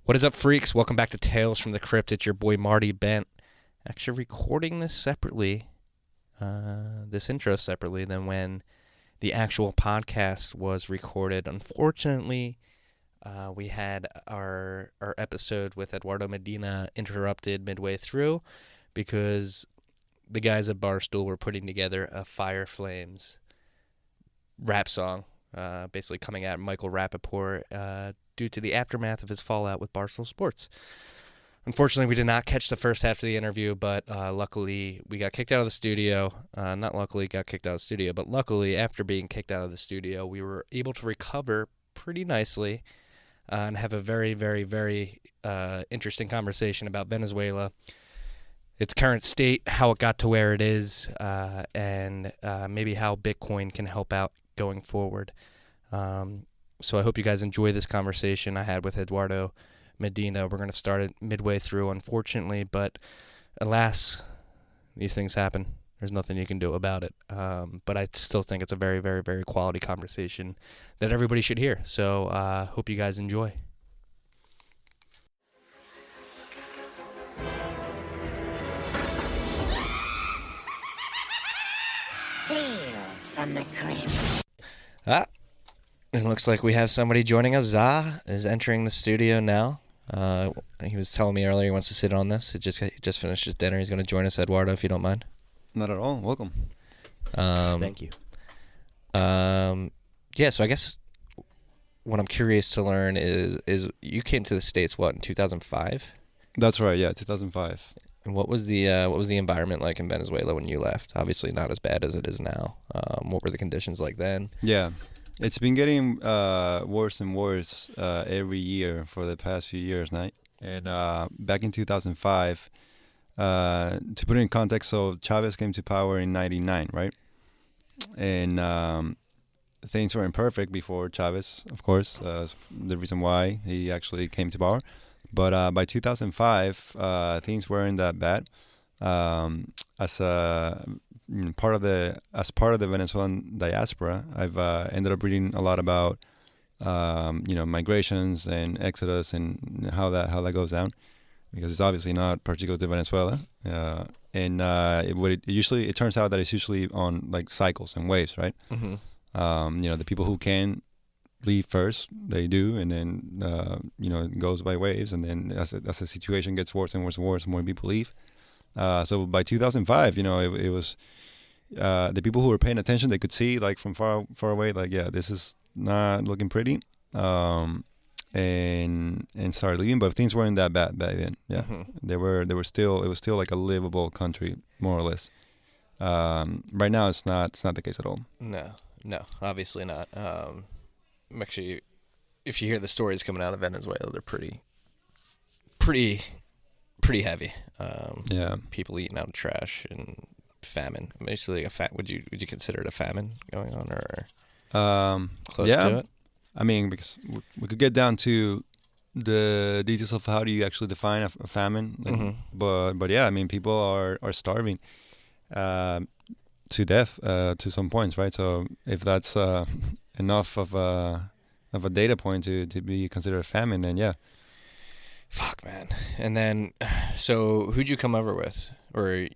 What is up, freaks? Welcome back to Tales from the Crypt. It's your boy Marty Bent. Actually recording this separately, this intro separately than when the actual podcast was recorded. Unfortunately, we had our episode with Eduardo Medina interrupted midway through because the guys at Barstool were putting together a Fire Flames rap song, basically coming at Michael Rappaport due to the aftermath of his fallout with Barstool Sports. Unfortunately, we did not catch the first half of the interview, but luckily we got kicked out of the studio. Not luckily got kicked out of the studio, but luckily after being kicked out of the studio, we were able to recover pretty nicely and have a very, very, very interesting conversation about Venezuela, its current state, how it got to where it is, and maybe how Bitcoin can help out going forward. So I hope you guys enjoy this conversation I had with Eduardo Medina. We're going to start it midway through, unfortunately, but alas, these things happen. There's nothing you can do about it. But I still think it's a very, very, very quality conversation that everybody should hear. So hope you guys enjoy. Tales from the Crypt. It looks like we have somebody joining us. Za is entering the studio now. He was telling me earlier he wants to sit on this. He just finished his dinner. He's going to join us, Eduardo, if you don't mind. Not at all. Welcome. Thank you. Yeah, so I guess what I'm curious to learn is you came to the States, what, in 2005? That's right. Yeah, 2005. And what was the environment like in Venezuela when you left? Obviously not as bad as it is now. What were the conditions like then? Yeah, it's been getting worse and worse every year for the past few years, right? And back in 2005, to put it in context, so Chavez came to power in 99, right? And things weren't perfect before Chavez, of course. The reason why he actually came to power. But by 2005, things weren't that bad. As part of the Venezuelan diaspora, I've ended up reading a lot about migrations and exodus and how that goes down, because it's obviously not particular to Venezuela. And it turns out that it's usually on like cycles and waves, right? Mm-hmm. The people who can leave first, they do, and then it goes by waves, and then as the situation gets worse and worse and worse, more people leave. So by 2005, it was the people who were paying attention, they could see like from far away, like, yeah, this is not looking pretty, and started leaving. But things weren't that bad back then. Yeah, Mm-hmm. it was still like a livable country, more or less. Right now, it's not the case at all. No, obviously not. Actually, if you hear the stories coming out of Venezuela, they're pretty heavy. Yeah, People eating out of trash and famine. Basically, would you consider it a famine going on, or close to it? I mean, because we could get down to the details of how do you actually define a famine, Mm-hmm. but yeah, I mean, people are starving to death to some points, right? So if that's enough of a data point to be considered a famine, then yeah. Fuck, man. And then, so who'd you come over with, or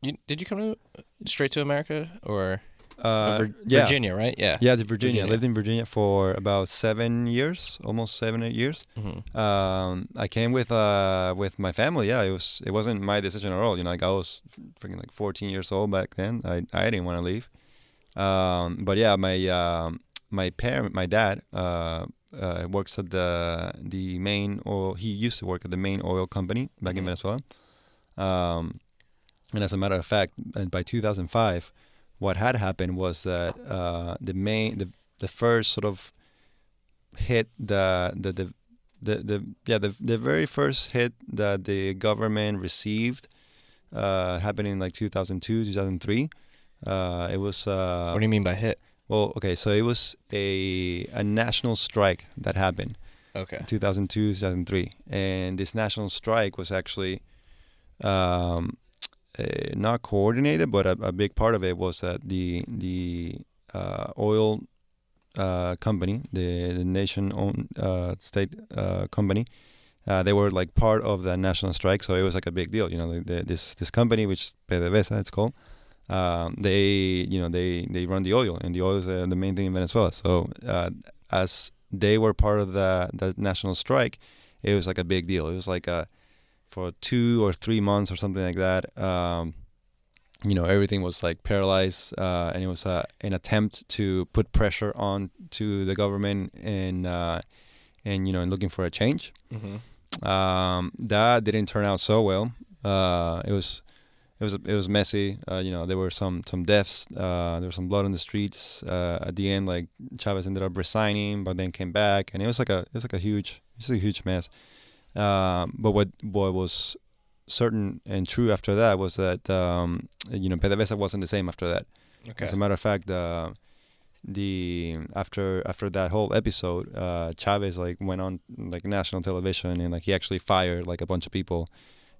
did you come straight to America, or Virginia, right? Yeah. Yeah, to Virginia. I lived in Virginia for about 7 years, almost 7-8 years. Mm-hmm. I came with my family. Yeah, it wasn't my decision at all. Like I was freaking like 14 years old back then. I didn't want to leave. But yeah, my dad works at the main oil. He used to work at the main oil company back in Venezuela. And as a matter of fact, by 2005, what had happened was that the first sort of hit the very first hit that the government received happened in like 2002, 2003. It was. What do you mean by hit? Well, okay, so it was a national strike that happened. Okay. 2002, 2003, and this national strike was actually not coordinated, but a big part of it was that the oil company, the nation-owned state company, they were like part of the national strike, so it was like a big deal. This company, which PDVSA it's called, they run the oil, and the oil is the main thing in Venezuela. So as they were part of the national strike, it was like a big deal. It was like for 2 or 3 months or something like that. Everything was like paralyzed, and it was an attempt to put pressure on to the government and looking for a change. Mm-hmm. That didn't turn out so well. It was messy. There were some deaths. There was some blood on the streets. At the end, like Chavez ended up resigning, but then came back, and it was a huge mess. But what was certain and true after that was that PDVSA wasn't the same after that. Okay. As a matter of fact, after that whole episode, Chavez like went on like national television, and like he actually fired like a bunch of people,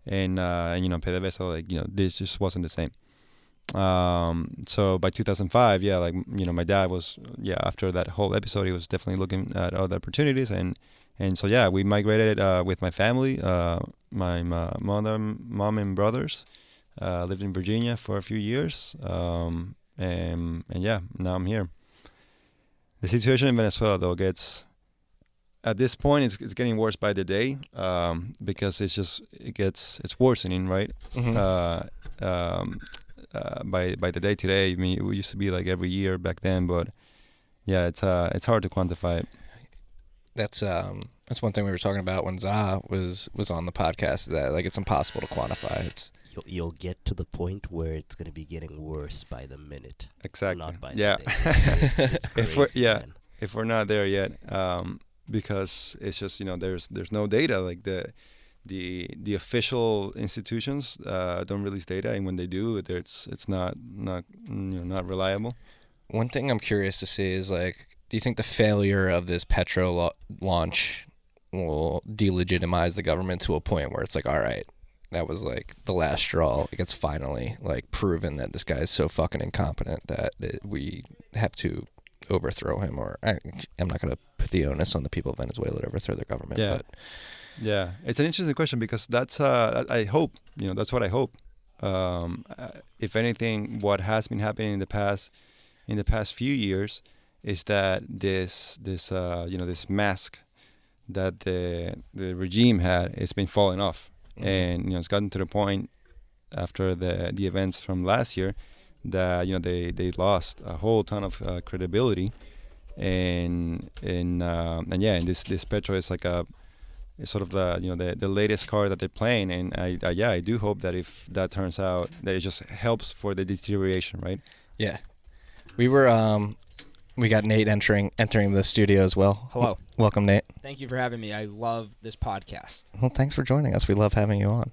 and PDVSA this just wasn't the same. So by 2005, my dad was after that whole episode, he was definitely looking at other opportunities, and so we migrated with my family. My mom and brothers lived in Virginia for a few years, and now I'm here. The situation in Venezuela, though, at this point it's getting worse by the day, because it's worsening, right? Mm-hmm. By the day today. I mean, it used to be like every year back then, but it's hard to quantify it. That's one thing we were talking about when Za was on the podcast, that like it's impossible to quantify. You'll get to the point where it's going to be getting worse by the minute. Exactly. Not by the Yeah. day. It's crazy, man. If we're not there yet, because it's just there's no data. Like the official institutions don't release data, and when they do, it's not reliable. One thing I'm curious to see is like, do you think the failure of this Petro launch will delegitimize the government to a point where it's like, all right, that was like the last straw. Like it's finally like proven that this guy is so fucking incompetent that we have to overthrow him. Or I'm not going to put the onus on the people of Venezuela to overthrow their government. Yeah. But Yeah, it's an interesting question, because that's I hope that's what I hope. If anything, what has been happening in the past few years is that this mask that the regime had, it's been falling off. Mm-hmm. And it's gotten to the point after the events from last year that they lost a whole ton of credibility, and this Petro is like it's sort of the latest card that they're playing, and I do hope that if that turns out, that it just helps for the deterioration, right? yeah, we got Nate entering the studio as well. Hello. Welcome, Nate. Thank you for having me. I love this podcast. Well, thanks for joining us. We love having you on.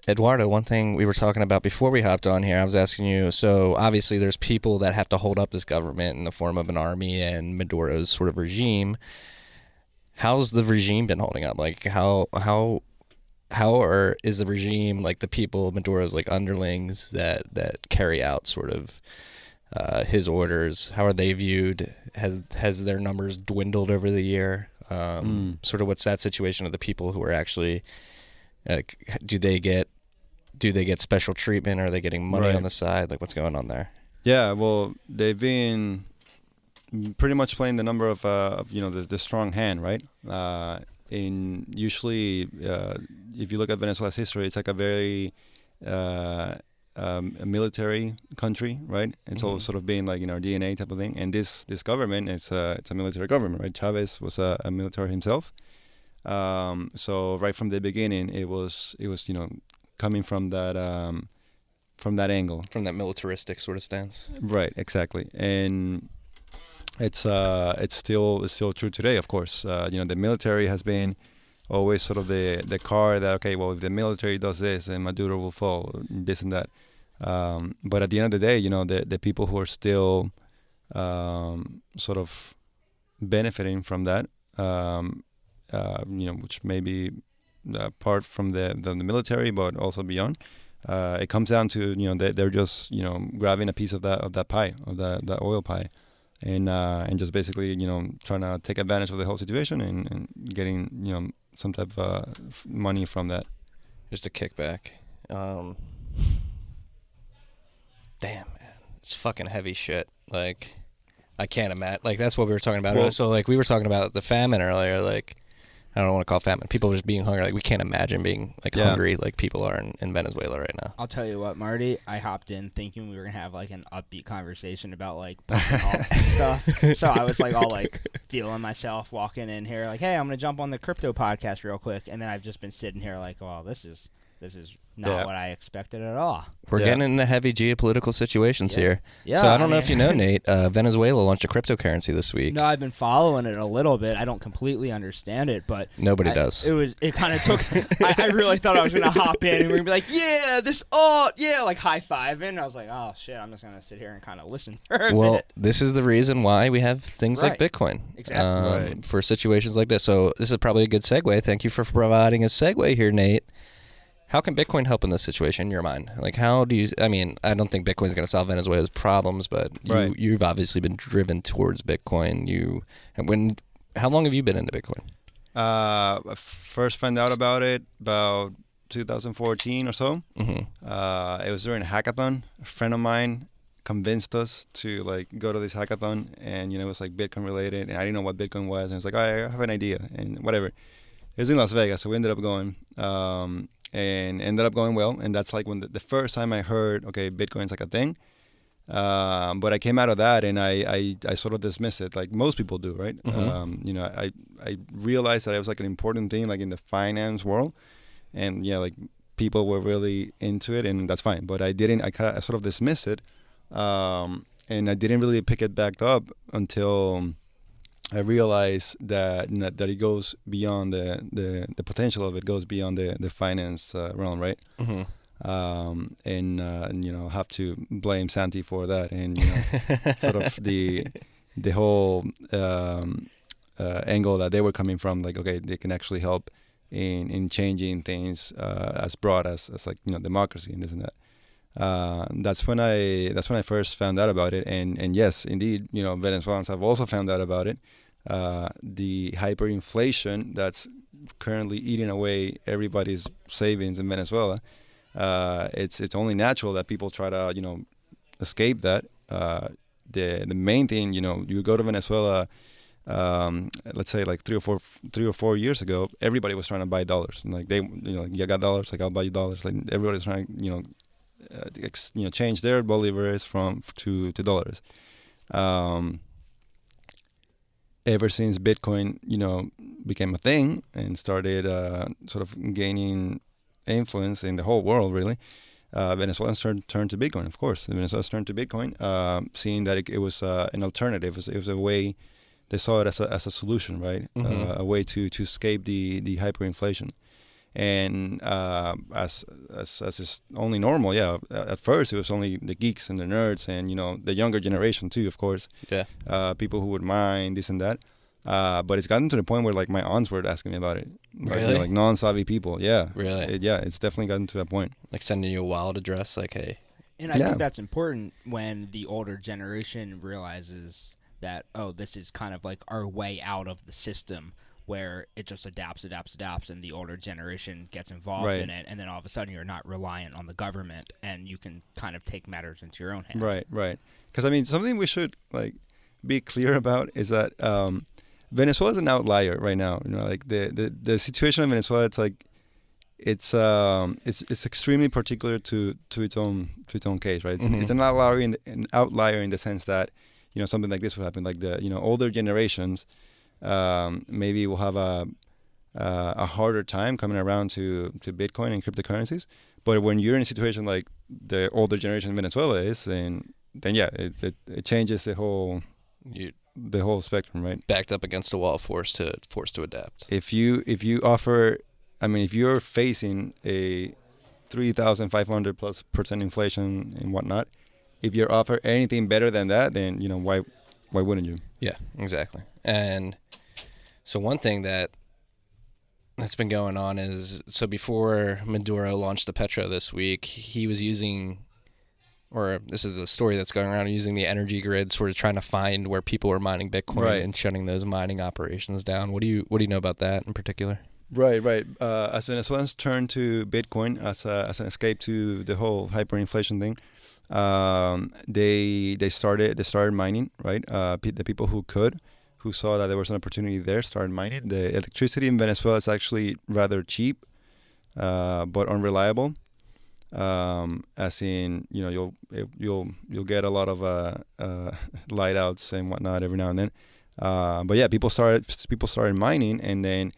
Eduardo, one thing we were talking about before we hopped on here, I was asking you, so obviously there's people that have to hold up this government in the form of an army and Maduro's sort of regime. How's the regime been holding up? Like how is the regime, like the people, Maduro's like underlings that carry out sort of his orders, how are they viewed? Has their numbers dwindled over the year? Sort of what's that situation of the people who are actually, do they get special treatment? Are they getting money on the side? Like what's going on there? Yeah, well, they've been pretty much playing the number of the strong hand, right? In usually, if you look at Venezuela's history, it's like a very a military country, right? It's all sort of being like in our DNA type of thing. And this government, it's a military government, right? Chavez was a military himself. So right from the beginning, it was coming from that angle, From that militaristic sort of stance. right? Exactly. And it's still true today, of course. The military has been always sort of the card that, okay, well, if the military does this, then Maduro will fall, this and that. But at the end of the day, the people who are still sort of benefiting from that, which may be apart from the military, but also beyond. It comes down to they're just grabbing a piece of that pie, of that oil pie, and just basically trying to take advantage of the whole situation and getting some type of money from that. Just a kickback. Damn, man, it's fucking heavy shit. Like, I can't imagine. Like, that's what we were talking about. Well, So, like, we were talking about the famine earlier. Like, I don't want to call it famine. People just being hungry. Like, we can't imagine being like hungry like people are in Venezuela right now. I'll tell you what, Marty. I hopped in thinking we were gonna have like an upbeat conversation about like pumping up and stuff. So I was like all like feeling myself walking in here, like, hey, I'm gonna jump on the crypto podcast real quick, and then I've just been sitting here like, well, this is not what I expected at all. We're getting into heavy geopolitical situations here. Yeah, So I don't know if you know, Nate, Venezuela launched a cryptocurrency this week. No, I've been following it a little bit. I don't completely understand it, but Nobody does. It kind of took. I really thought I was gonna hop in and we're gonna be like, yeah, like high fiving. I was like, oh shit, I'm just gonna sit here and kind of listen for a bit. This is the reason why we have things like Bitcoin. Exactly. For situations like this. So this is probably a good segue. Thank you for providing a segue here, Nate. How can Bitcoin help in this situation, in your mind? Like, how do you... I mean, I don't think Bitcoin's going to solve Venezuela's problems, but you've obviously been driven towards Bitcoin. How long have you been into Bitcoin? I first found out about it about 2014 or so. Mm-hmm. It was during a hackathon. A friend of mine convinced us to like go to this hackathon, and it was like Bitcoin related, and I didn't know what Bitcoin was, and I was like, I have an idea, and whatever. It was in Las Vegas, so we ended up going. And ended up going well, and that's like when the first time I heard, okay, Bitcoin's like a thing. But I came out of that, and I sort of dismissed it, like most people do, right? Mm-hmm. I realized that it was like an important thing, like in the finance world, and like people were really into it, and that's fine. But I didn't. I sort of dismissed it, and I didn't really pick it back up until I realized that it goes beyond the potential of it goes beyond the finance realm, right? Mm-hmm. And have to blame Santi for that, and sort of the whole angle that they were coming from, like, okay, they can actually help in changing things as broad as like democracy and this and that. That's when I first found out about it, and yes, indeed, Venezuelans have also found out about it. The hyperinflation that's currently eating away everybody's savings in Venezuela. It's only natural that people try to escape that. The main thing, you go to Venezuela, let's say like 3 or 4 years ago, everybody was trying to buy dollars, and like they, you got dollars, like I'll buy you dollars. Like everybody's trying to, change their bolivars to dollars. Ever since Bitcoin, became a thing and started sort of gaining influence in the whole world, really, Venezuelans turned to Bitcoin. Of course, the Venezuelans turned to Bitcoin, seeing that it was an alternative. It was a way. They saw it as a solution, right? Mm-hmm. A way to escape the hyperinflation. And as is only normal, at first it was only the geeks and the nerds and the younger generation too, of course. Yeah. People who would mine this and that. But it's gotten to the point where like my aunts were asking me about it. Really? Like non-savvy people. Yeah. Really? It's definitely gotten to that point. Like sending you a wallet address, like, hey. And I think that's important when the older generation realizes that, oh, this is kind of like our way out of the system, where it just adapts, and the older generation gets involved in it, and then all of a sudden you're not reliant on the government, and you can kind of take matters into your own hands. Right. Because I mean, something we should like be clear about is that Venezuela is an outlier right now. Like the situation in Venezuela, it's like it's extremely particular to its own case, right? It's an outlier in the sense that something like this would happen. Like the older generations. Maybe we'll have a harder time coming around to Bitcoin and cryptocurrencies. But when you're in a situation like the older generation in Venezuela is, then yeah, it changes the whole spectrum, right? Backed up against a wall, forced to adapt. If you offer, I mean, if you're facing a 3,500+% inflation and whatnot, if you offer anything better than that, then why wouldn't you? Yeah, exactly. And so one thing that's been going on is, so before Maduro launched the Petro this week, he was using, or this is the story that's going around, using the energy grid, sort of trying to find where people were mining Bitcoin and shutting those mining operations down. What do you know about that in particular? Right. As Venezuelans turned to Bitcoin as an escape to the whole hyperinflation thing, they started mining. Right. The people who saw that there was an opportunity there, started mining. The electricity in Venezuela is actually rather cheap, but unreliable. As in, you'll get a lot of light outs and whatnot every now and then. But yeah, people started mining, and then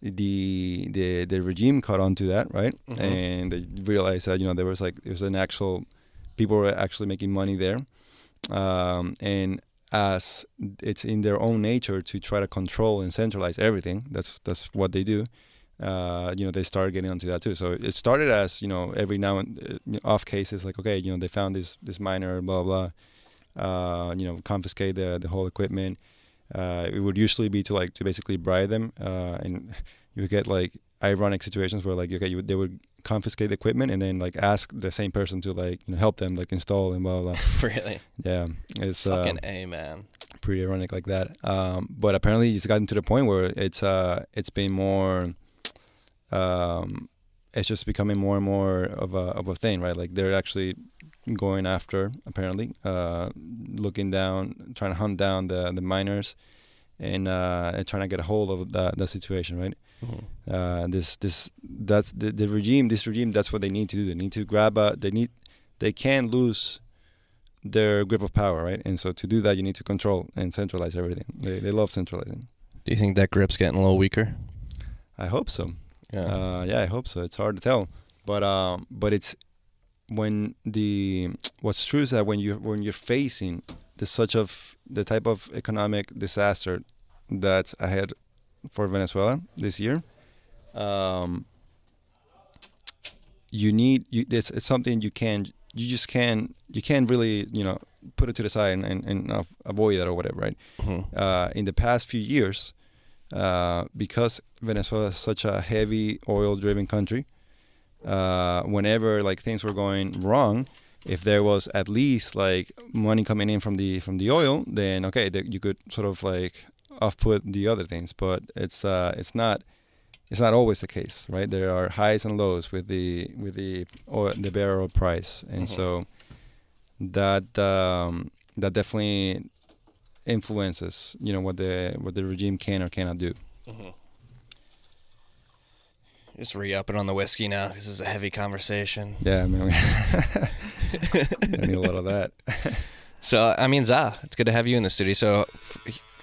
the regime caught on to that, right? Mm-hmm. And they realized that there was an actual people were actually making money there, and as it's in their own nature to try to control and centralize everything. That's what they do. They started getting onto that too. So it started as every now and off cases, like, okay, they found this miner, blah blah, confiscate the whole equipment. It would usually be to basically bribe them, and you would get like ironic situations where they would confiscate the equipment and then ask the same person to help them install and blah blah. Really? Yeah, it's fucking A, man. Pretty ironic like that. But apparently it's gotten to the point where it's been more. It's just becoming more and more of a thing, right? Like they're actually going after, apparently, looking down, trying to hunt down the miners, and trying to get a hold of the situation, right? Mm-hmm. That's the regime. This regime, that's what they need to do. They need to they can't lose their grip of power, right? And so to do that, you need to control and centralize everything. They love centralizing. Do you think that grip's getting a little weaker? I hope so. Yeah. I hope so. It's hard to tell, but it's what's true is that when you're facing the type of economic disaster that's ahead for Venezuela this year, it's something you can't really put it to the side and avoid that or whatever, right? Mm-hmm. In the past few years, because Venezuela is such a heavy oil-driven country, whenever things were going wrong, if there was at least money coming in from the oil, then okay, you could sort of off-put the other things. But it's not always the case, right? There are highs and lows with the oil, the barrel price, and so that definitely influences what the regime can or cannot do. Mm-hmm. Just re-upping on the whiskey now because this is a heavy conversation. Yeah, man. I need a lot of that. So, I mean, Za, it's good to have you in the studio. So,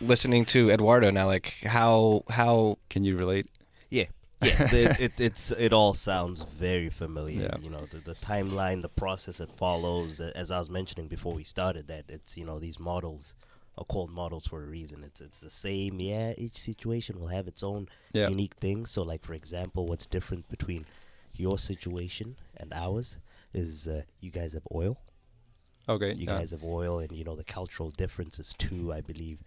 listening to Eduardo now, how can you relate? Yeah. It all sounds very familiar. Yeah. The timeline, the process it follows. As I was mentioning before we started, that it's these models are called models for a reason. It's the same. Yeah, each situation will have its own unique things. So, for example, what's different between your situation and ours is you guys have oil. Okay. You guys have oil, and the cultural differences too. I believe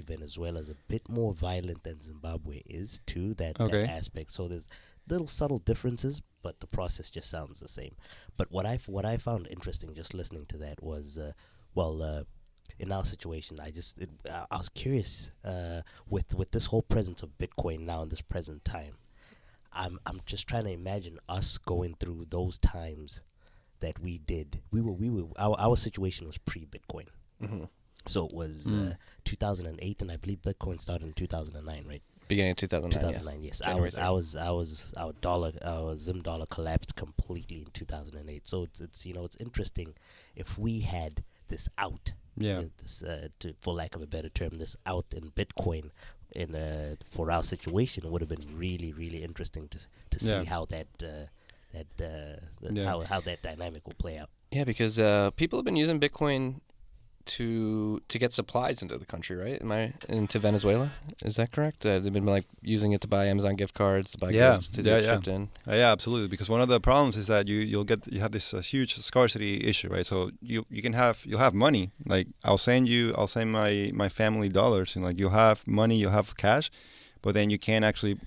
Venezuela is a bit more violent than Zimbabwe is too. That aspect. So there's little subtle differences, but the process just sounds the same. But what I found interesting just listening to that was in our situation, I was curious with this whole presence of Bitcoin now in this present time. I'm just trying to imagine us going through those times that we did. Our situation was pre-Bitcoin. Mm-hmm. So it was 2008, and I believe Bitcoin started in 2009, right? Beginning of 2009. 2009, yes. Our Zim dollar collapsed completely in 2008. So it's interesting if we had this out. Yeah. For lack of a better term, this out in Bitcoin for our situation, it would have been really, really interesting to see how how that dynamic will play out. Yeah, because people have been using Bitcoin to get supplies into the country, right? Into Venezuela? Is that correct? They've been using it to buy Amazon gift cards, to buy goods to get shipped in. Yeah, absolutely. Because one of the problems is that you have this huge scarcity issue, right? So you'll have money. I'll send my family dollars, and you'll have money, you'll have cash, but then you can't actually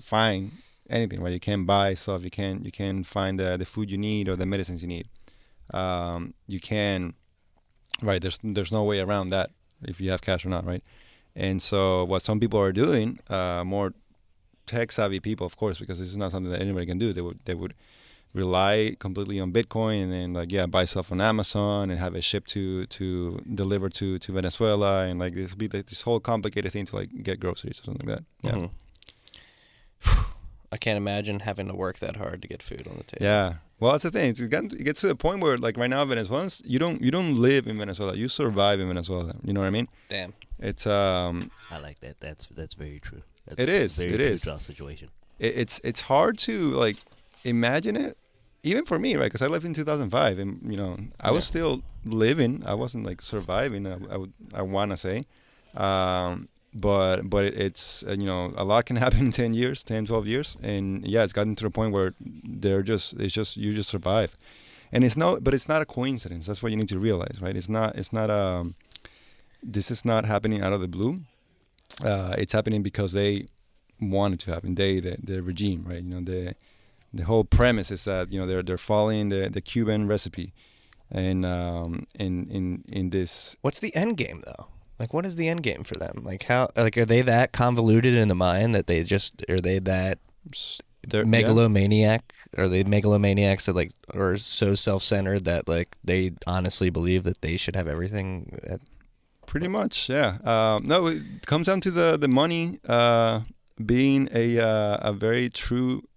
find anything, right? You can't buy stuff. You can't find the food you need or the medicines you need. You can. Right, there's no way around that if you have cash or not, right? And so what some people are doing more tech savvy people, of course, because this is not something that anybody can do. They would rely completely on Bitcoin and then buy stuff on Amazon and have it shipped to deliver to Venezuela, and this be this whole complicated thing to get groceries or something like that. Yeah. Mm-hmm. I can't imagine having to work that hard to get food on the table. Yeah. Well, that's the thing. It gets to the point where right now Venezuelans, you don't live in Venezuela. You survive in Venezuela. You know what I mean? Damn. It's I like that. That's very true. That's it is. Very it true is. to our situation. It's hard to imagine it, even for me, right? Because I left in 2005, and I was still living. I wasn't surviving. I want to say, but it's a lot can happen in 10 years, 10, 12 years, and it's gotten to the point where you just survive, and it's not a coincidence. That's what you need to realize, right? This is not happening out of the blue. It's happening because they want it to happen. The regime, right? The whole premise is that they're following the Cuban recipe, and in this. What's the end game though? What is the end game for them? How are they that convoluted in the mind that are they that megalomaniac? Yeah. Are they megalomaniacs that are so self-centered that they honestly believe that they should have everything? Pretty much, yeah. No, it comes down to the money being a very true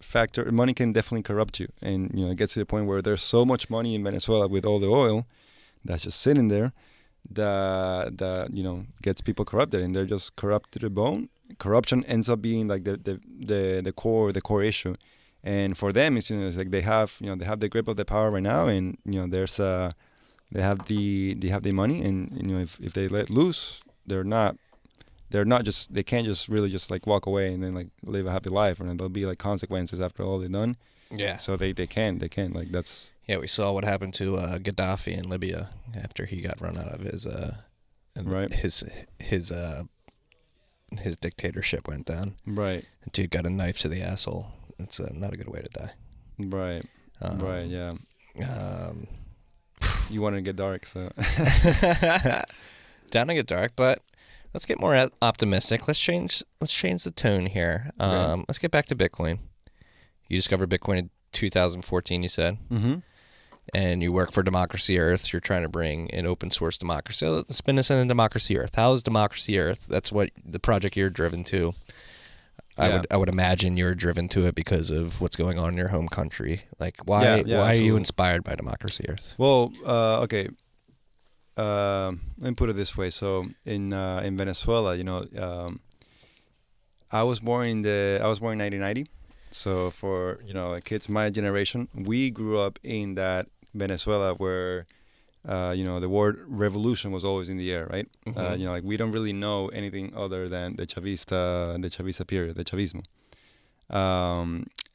factor. Money can definitely corrupt you, and it gets to the point where there's so much money in Venezuela with all the oil that's just sitting there that gets people corrupted, and they're just corrupt to the bone. Corruption ends up being the core issue, and for them it's they have the grip of the power right now, and there's they have the money, and if they let loose, they can't just really just walk away and then live a happy life, and there'll be consequences after all they're done. Yeah. So they can't that's. Yeah, we saw what happened to Gaddafi in Libya after he got run out of his right. His dictatorship went down. Right. The dude got a knife to the asshole. It's not a good way to die. Right. Right. Yeah. You want to get dark, so. Down to get dark, but let's get more optimistic. Let's change the tone here. Okay. Let's get back to Bitcoin. You discovered Bitcoin in 2014, you said. Mm-hmm. And you work for Democracy Earth. You're trying to bring an open source democracy. So let's spin this into Democracy Earth. How is Democracy Earth? That's what the project you're driven to. Yeah. I would imagine you're driven to it because of what's going on in your home country. Why are you inspired by Democracy Earth? Well, okay. Let me put it this way. So in Venezuela, I was born in 1990. So for kids my generation, we grew up in that Venezuela where the word revolution was always in the air, right? Mm-hmm. We don't really know anything other than the Chavista period, the Chavismo.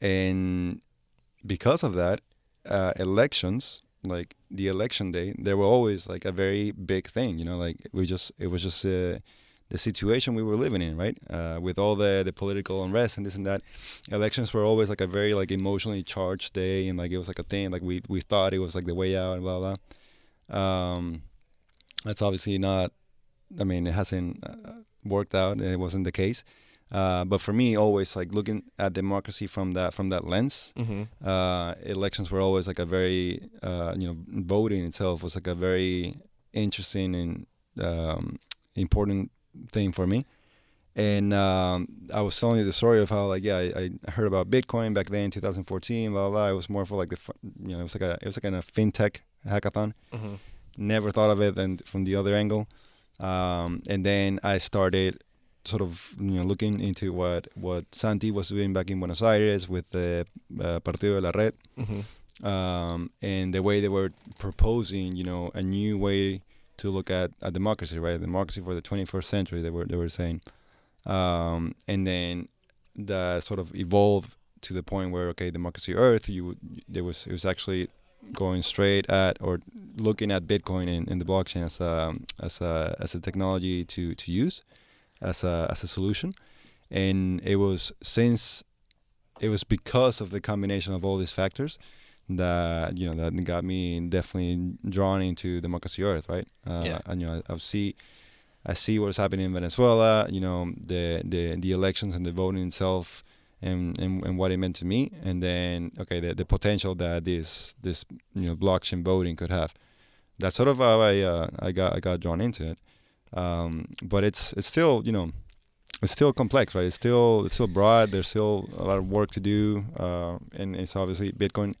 And because of that, elections, the election day, they were always a very big thing. It was just the situation we were living in, right? With all the political unrest and this and that, elections were always a very emotionally charged day, and it was a thing. We thought it was the way out and blah blah. That's obviously not. I mean, it hasn't worked out. It wasn't the case. But for me, always looking at democracy from that lens. Mm-hmm. Elections were always a very voting itself was a very interesting and important thing for me. And I was telling you the story of how I heard about Bitcoin back then in 2014, blah blah. It was more for it was a kind of fintech hackathon. Mm-hmm. Never thought of it and from the other angle. And then I started sort of looking into what Santi was doing back in Buenos Aires with the Partido de la Red. Mm-hmm. And the way they were proposing a new way to look at democracy, right? Democracy for the 21st century, they were saying. And then that sort of evolved to the point where, okay, Democracy Earth, it was actually going straight at or looking at Bitcoin and the blockchain as a technology to use as a solution. And it was because of the combination of all these factors that that got me definitely drawn into Democracy Earth, right? Yeah. And I see what's happening in Venezuela, the elections and the voting itself, and what it meant to me, and then the potential that this blockchain voting could have. That's sort of how I got drawn into it. But it's still it's still complex, right? It's still broad. There's still a lot of work to do, and it's obviously Bitcoin.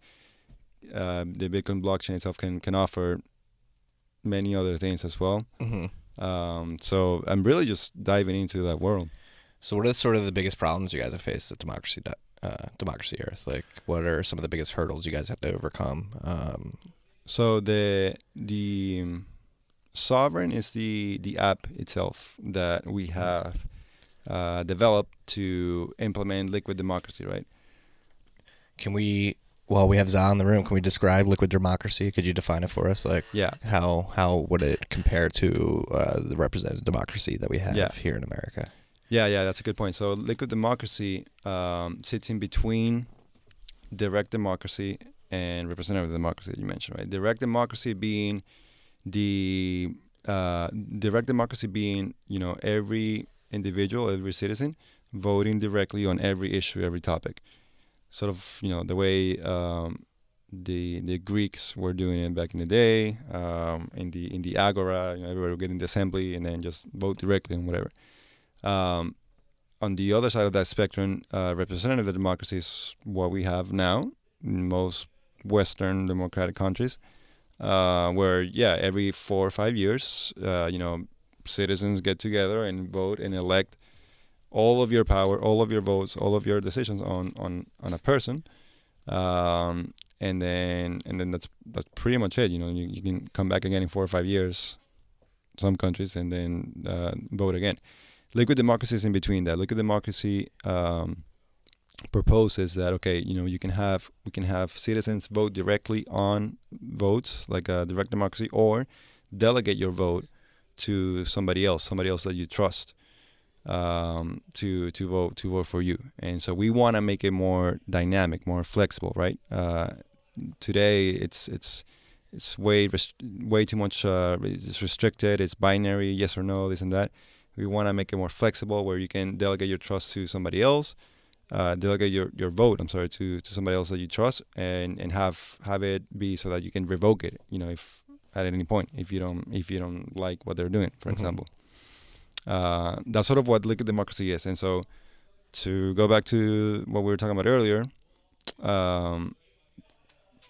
The Bitcoin blockchain itself can offer many other things as well. Mm-hmm. So I'm really just diving into that world. So what are sort of the biggest problems you guys have faced at Democracy Earth? Like, what are some of the biggest hurdles you guys have to overcome? So the Sovereign is the app itself that we have developed to implement liquid democracy, right? Can we, while we have Za in the room, can we describe liquid democracy? Could you define it for us? Like, yeah, how would it compare to the representative democracy that we have here in America? Yeah, that's a good point. So liquid democracy sits in between direct democracy and representative democracy that you mentioned, right? Direct democracy being every individual, every citizen voting directly on every issue, every topic. Sort of, the way the Greeks were doing it back in the day, in the Agora, everybody would get in the assembly and then just vote directly on whatever. On the other side of that spectrum, representative democracy is what we have now in most Western democratic countries, where every 4 or 5 years, citizens get together and vote and elect all of your power, all of your votes, all of your decisions on a person, and then that's pretty much it. You can come back again in 4 or 5 years, some countries, and then vote again. Liquid democracy is in between that. Liquid democracy proposes that we can have citizens vote directly on votes, like a direct democracy, or delegate your vote to somebody else that you trust, to vote for you. And so we want to make it more dynamic, more flexible, right? Today it's way too much. It's restricted. It's binary, yes or no, this and that. We want to make it more flexible, where you can delegate your trust to somebody else, delegate your vote, to somebody else that you trust, and have it be so that you can revoke it, if at any point, if you don't like what they're doing, for example. That's sort of what liquid democracy is. And so, to go back to what we were talking about earlier,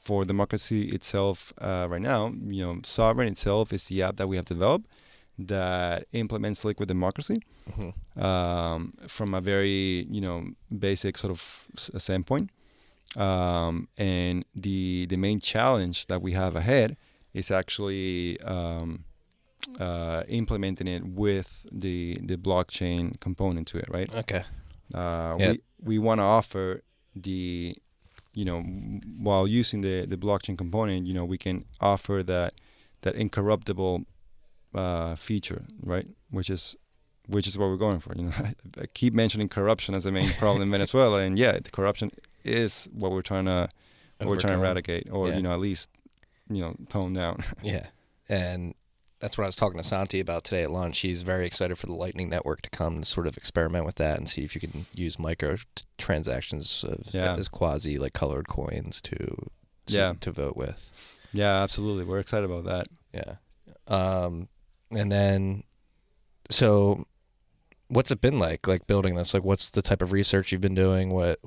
for democracy itself, right now, Sovereign itself is the app that we have developed that implements liquid democracy, from a very basic sort of standpoint, and the main challenge that we have ahead is actually implementing it with the blockchain component to it, right? Okay. We want to offer while using the blockchain component, we can offer that incorruptible feature, right? Which is what we're going for. I keep mentioning corruption as the main problem in Venezuela, and the corruption is what we're trying to eradicate, or at least tone down. Yeah, and that's what I was talking to Santi about today at lunch. He's very excited for the Lightning Network to come and sort of experiment with that and see if you can use micro transactions as quasi like colored coins to vote with. Yeah, absolutely. We're excited about that. Yeah. And then, so what's it been like building this? Like, what's the type of research you've been doing? What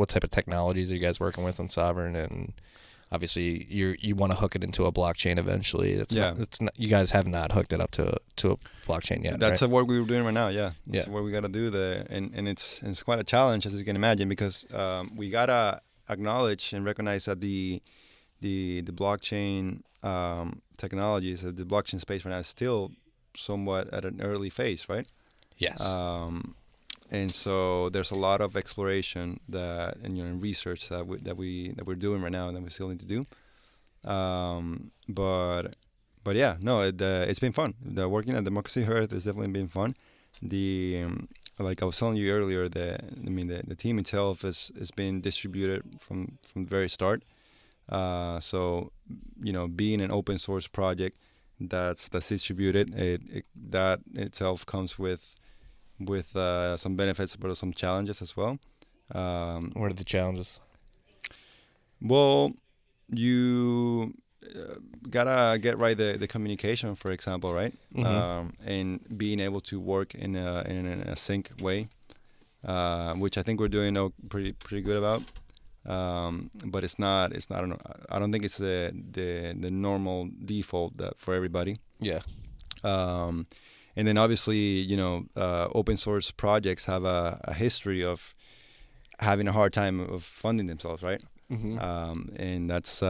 type of technologies are you guys working with on Sovereign? And obviously you want to hook it into a blockchain eventually. It's not, you guys have not hooked it up to a blockchain yet. That's right? what we were doing right now. That's what we got to do there. And it's quite a challenge, as you can imagine, because we got to acknowledge and recognize that the blockchain technologies, the blockchain space right now is still somewhat at an early phase, right? Yes. And so there's a lot of exploration and research that we're doing right now and that we still need to do. But it's been fun. Working at Democracy Earth has definitely been fun. Like I was telling you earlier, the team itself has been distributed from the very start. So being an open source project, that's distributed. That itself comes with some benefits, but some challenges as well. What are the challenges? Well, you gotta get right the communication, for example, right? And being able to work in a sync way, which I think we're doing pretty good about. But it's not. I don't think it's the normal default for everybody. Yeah. And then obviously, open source projects have a history of having a hard time of funding themselves, right? And that's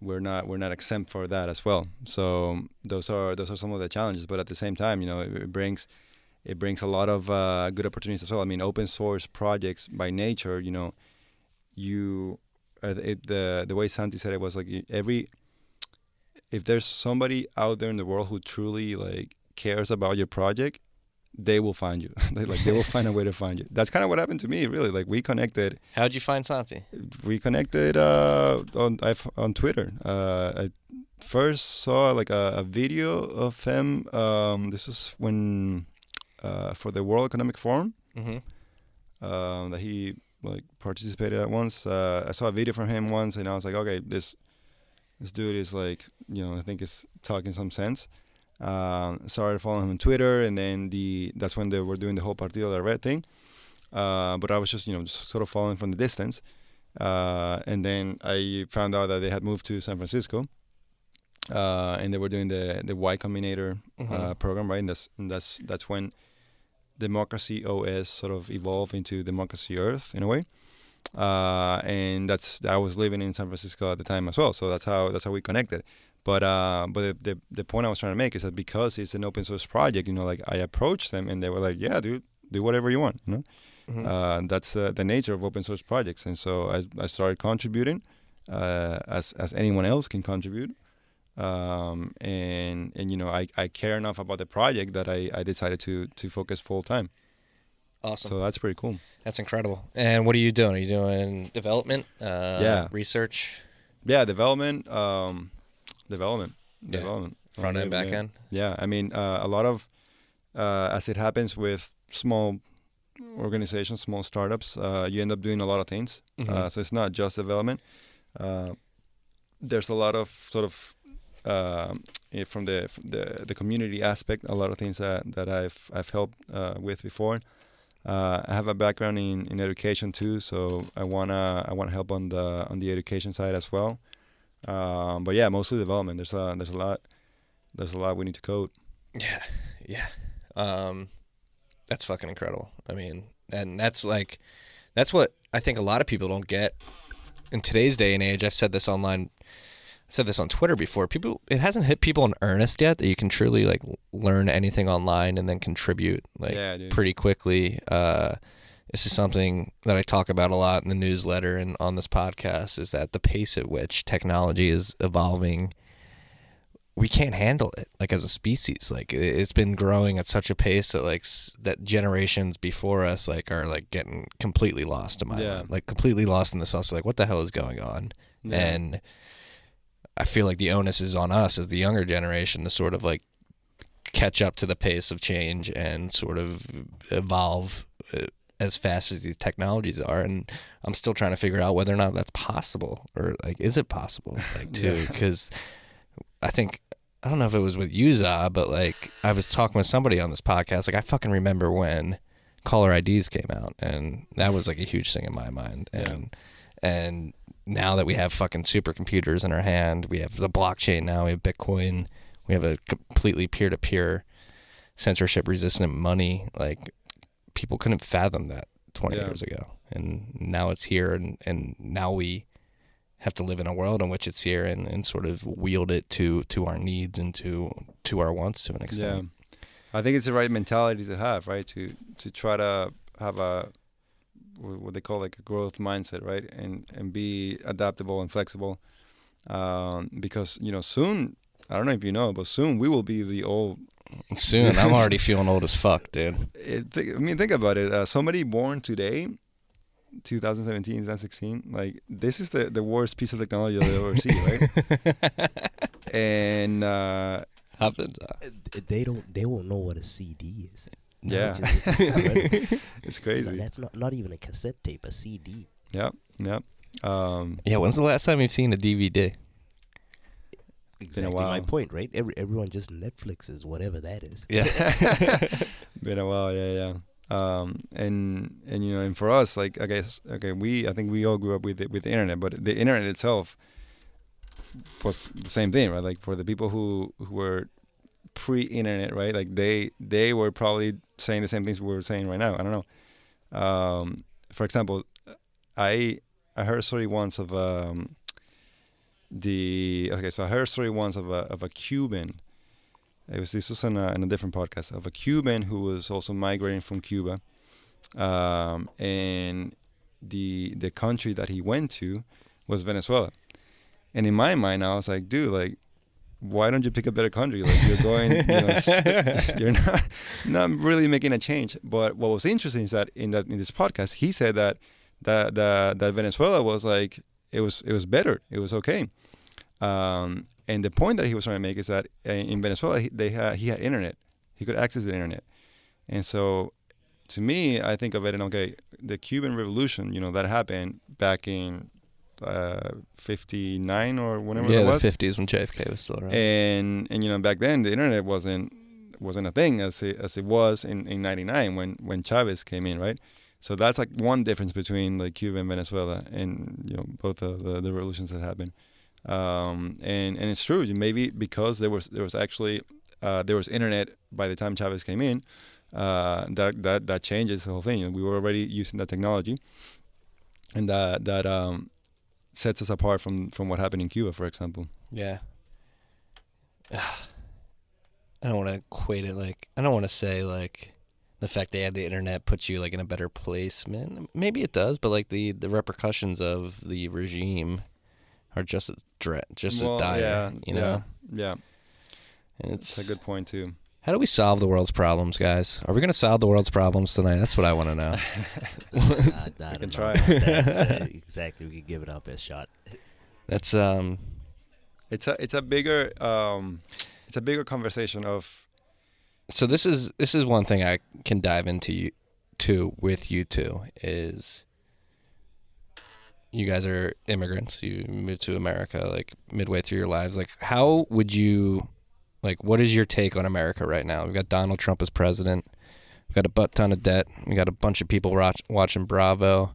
we're not exempt for that as well. So those are some of the challenges. But at the same time, it brings a lot of good opportunities as well. I mean, open source projects by nature, the way Santi said it was like if there's somebody out there in the world who truly like cares about your project, they will find you. They will find a way to find you. That's kind of what happened to me, really. Like we connected. How'd you find Santi? We connected on Twitter. I first saw like a video of him. This is when for the World Economic Forum that he like participated at once. I saw a video from him once, and I was like, okay, this dude is like, I think is talking some sense. Started following him on Twitter, and then that's when they were doing the whole Partido de la Red thing. But I was just just sort of following from the distance, and then I found out that they had moved to San Francisco, and they were doing the Y Combinator program, right? And that's when Democracy OS sort of evolved into Democracy Earth in a way. And I was living in San Francisco at the time as well, so that's how we connected. But the point I was trying to make is that because it's an open source project, like I approached them and they were like, yeah, dude, do whatever you want, That's the nature of open source projects. And so I started contributing as anyone else can contribute. And I care enough about the project that I decided to focus full time. Awesome. So that's pretty cool. That's incredible. And what are you doing? Are you doing development? Research? Yeah, development. Front end, back end. Yeah, I mean, a lot of as it happens with small organizations, small startups, you end up doing a lot of things. So it's not just development. There's a lot of sort of from the community aspect, a lot of things that I've helped with before. I have a background in education too, so I wanna help on the education side as well. But yeah, mostly development. There's a lot we need to code. Yeah. That's fucking incredible. I mean, and that's what I think a lot of people don't get in today's day and age. I've said this online. I've said this on Twitter before. It hasn't hit people in earnest yet that you can truly like learn anything online and then contribute pretty quickly. This is something that I talk about a lot in the newsletter and on this podcast, is that the pace at which technology is evolving, we can't handle it like as a species. Like it's been growing at such a pace that that generations before us are getting completely lost in my mind. Like completely lost in the sauce. Like what the hell is going on? Yeah. And I feel like the onus is on us as the younger generation to sort of catch up to the pace of change and sort of evolve as fast as these technologies are. And I'm still trying to figure out whether or not that's possible, or is it possible because I don't know if it was with you, Za, but I was talking with somebody on this podcast. I fucking remember when caller IDs came out, and that was a huge thing in my mind. And now that we have fucking supercomputers in our hand, we have the blockchain now, we have Bitcoin, we have a completely peer-to-peer censorship-resistant money. People couldn't fathom that 20 years ago. And now it's here, and now we have to live in a world in which it's here and sort of wield it to our needs and to our wants to an extent. Yeah. I think it's the right mentality to have, right? To try to have what they call a growth mindset, right? And be adaptable and flexible. Because, soon, I don't know if you know, but soon we will be the old. Soon. I'm already feeling old as fuck, dude. Think about it. Somebody born today, 2017, 2016, this is the worst piece of technology I'll ever see, right? And happens. They won't know what a CD is. Yeah. Which is incredible. It's crazy. That's not even a cassette tape, a CD. Yep. Yeah, when's the last time you've seen a DVD? Exactly my point, right? Everyone just Netflixes whatever that is. Yeah. Been a while, yeah. And and for us, like, I think we all grew up with the internet, but the internet itself was the same thing, right? Like, for the people who were pre-internet, right? Like, they were probably saying the same things we were saying right now. I don't know. For example, I heard a story once of I heard a story once of a Cuban. This was in a different podcast, of a Cuban who was also migrating from Cuba, and the country that he went to was Venezuela. And in my mind, I was like, dude, like, why don't you pick a better country? Like, you're going, you're not really making a change. But what was interesting is that in this podcast, he said that Venezuela was like, it was better, it was okay. And the point that he was trying to make is that in Venezuela, he had internet. He could access the internet. And so, to me, I think of it, and okay, the Cuban Revolution, that happened back in 59 or whenever it was. Yeah, the 50s when JFK was still around. And back then, the internet wasn't a thing as it was in 99 when Chavez came in, right? So that's like one difference between like Cuba and Venezuela, and both of the revolutions that happened. And it's true, maybe because there was actually there was internet by the time Chavez came in, that changes the whole thing. We were already using that technology, and that sets us apart from what happened in Cuba, for example. Yeah. I don't want to equate it like, I don't want to say like the fact they had the internet puts you like in a better place. Man, maybe it does, but like the repercussions of the regime are just as dire, Yeah. And it's a good point too. How do we solve the world's problems, guys? Are we going to solve the world's problems tonight? That's what I want to know. I can try. Exactly, we can give it our best shot. That's It's a bigger conversation of. So this is one thing I can dive into with you two is. You guys are immigrants. You moved to America like midway through your lives. Like, how would you, like, what is your take on America right now? We've got Donald Trump as president. We've got a butt ton of debt. We got a bunch of people watching Bravo.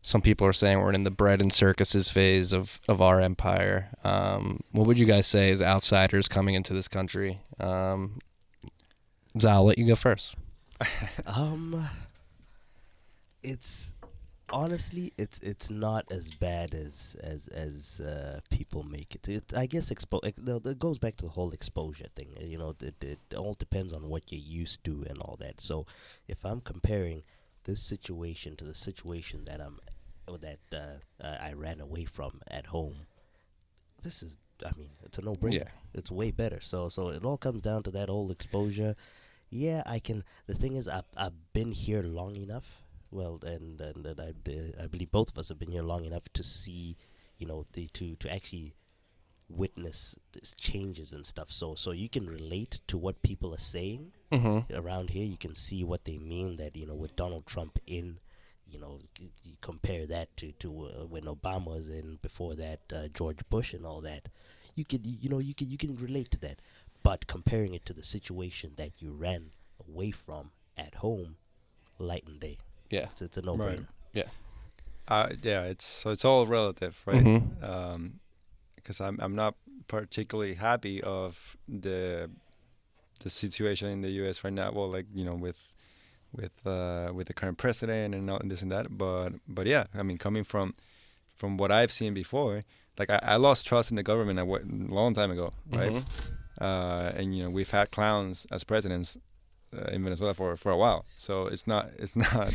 Some people are saying we're in the bread and circuses phase of our empire. What would you guys say as outsiders coming into this country? Zal, I'll let you go first. It's. Honestly, it's not as bad as people make it. I guess it goes back to the whole exposure thing. It all depends on what you're used to and all that. So, if I'm comparing this situation to the situation that I ran away from at home, it's a no-brainer. Yeah. It's way better. So it all comes down to that whole exposure. Yeah, I can. The thing is, I've been here long enough. Well, and I believe both of us have been here long enough to see, to actually witness these changes and stuff. So you can relate to what people are saying around here. You can see what they mean. That with Donald Trump in, you compare that to when Obama was in. Before that, George Bush and all that. You can relate to that. But comparing it to the situation that you ran away from at home, light and day. Yeah, it's a no-brainer. Right. Yeah. It's all relative, right? Mm-hmm. Because I'm not particularly happy of the situation in the U.S. right now. Well, like with the current president and all this and that. But yeah, I mean, coming from what I've seen before, like I lost trust in the government a long time ago, right? Mm-hmm. And we've had clowns as presidents. In Venezuela for a while, so it's not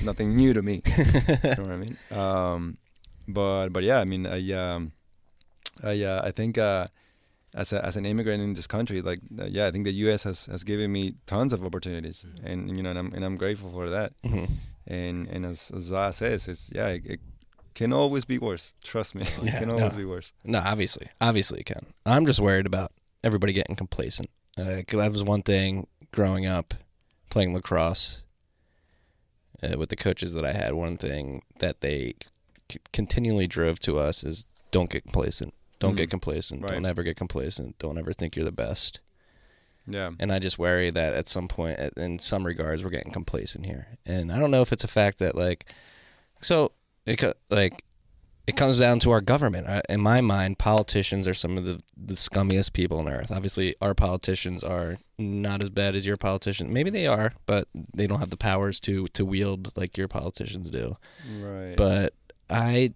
nothing new to me. You know what I mean? But yeah, I mean, I think as an immigrant in this country, like I think the U.S. has given me tons of opportunities, and I'm grateful for that. Mm-hmm. And as Zah says, it can always be worse. Trust me, it can always be worse. No, obviously it can. I'm just worried about everybody getting complacent That was one thing growing up playing lacrosse with the coaches that I had. One thing that they continually drove to us is don't get complacent. Don't get complacent. Right. Don't ever get complacent. Don't ever think you're the best. Yeah. And I just worry that at some point, in some regards, we're getting complacent here. And I don't know if it's a fact that, like, so, it comes down to our government. In my mind, politicians are some of the scummiest people on earth. Obviously, our politicians are not as bad as your politicians. Maybe they are, but they don't have the powers to wield like your politicians do. Right. But I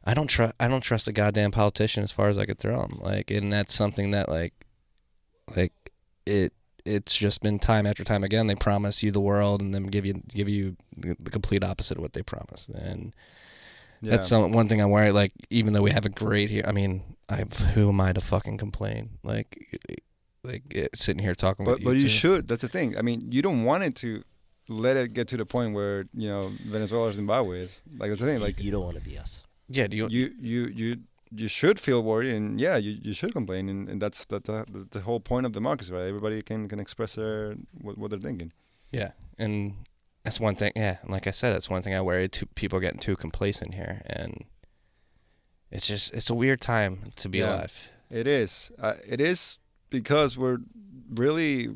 don't trust a goddamn politician as far as I could throw them. Like, and that's something that like it's just been time after time again. They promise you the world and then give you the complete opposite of what they promised. And that's one thing I worry. Like, even though we have a great here, I mean, who am I to fucking complain? Like sitting here talking with you. But you should. That's the thing. I mean, you don't want it to let it get to the point where Venezuela or Zimbabwe is. Like, that's the thing. Like, you don't want to be us. Yeah. You should feel worried, and you should complain, and that's the whole point of democracy, right? Everybody can express what they're thinking. Yeah, and that's one thing. Yeah, like I said, that's one thing I worry. People are getting too complacent here, and it's a weird time to be alive. It is. It is because we're really.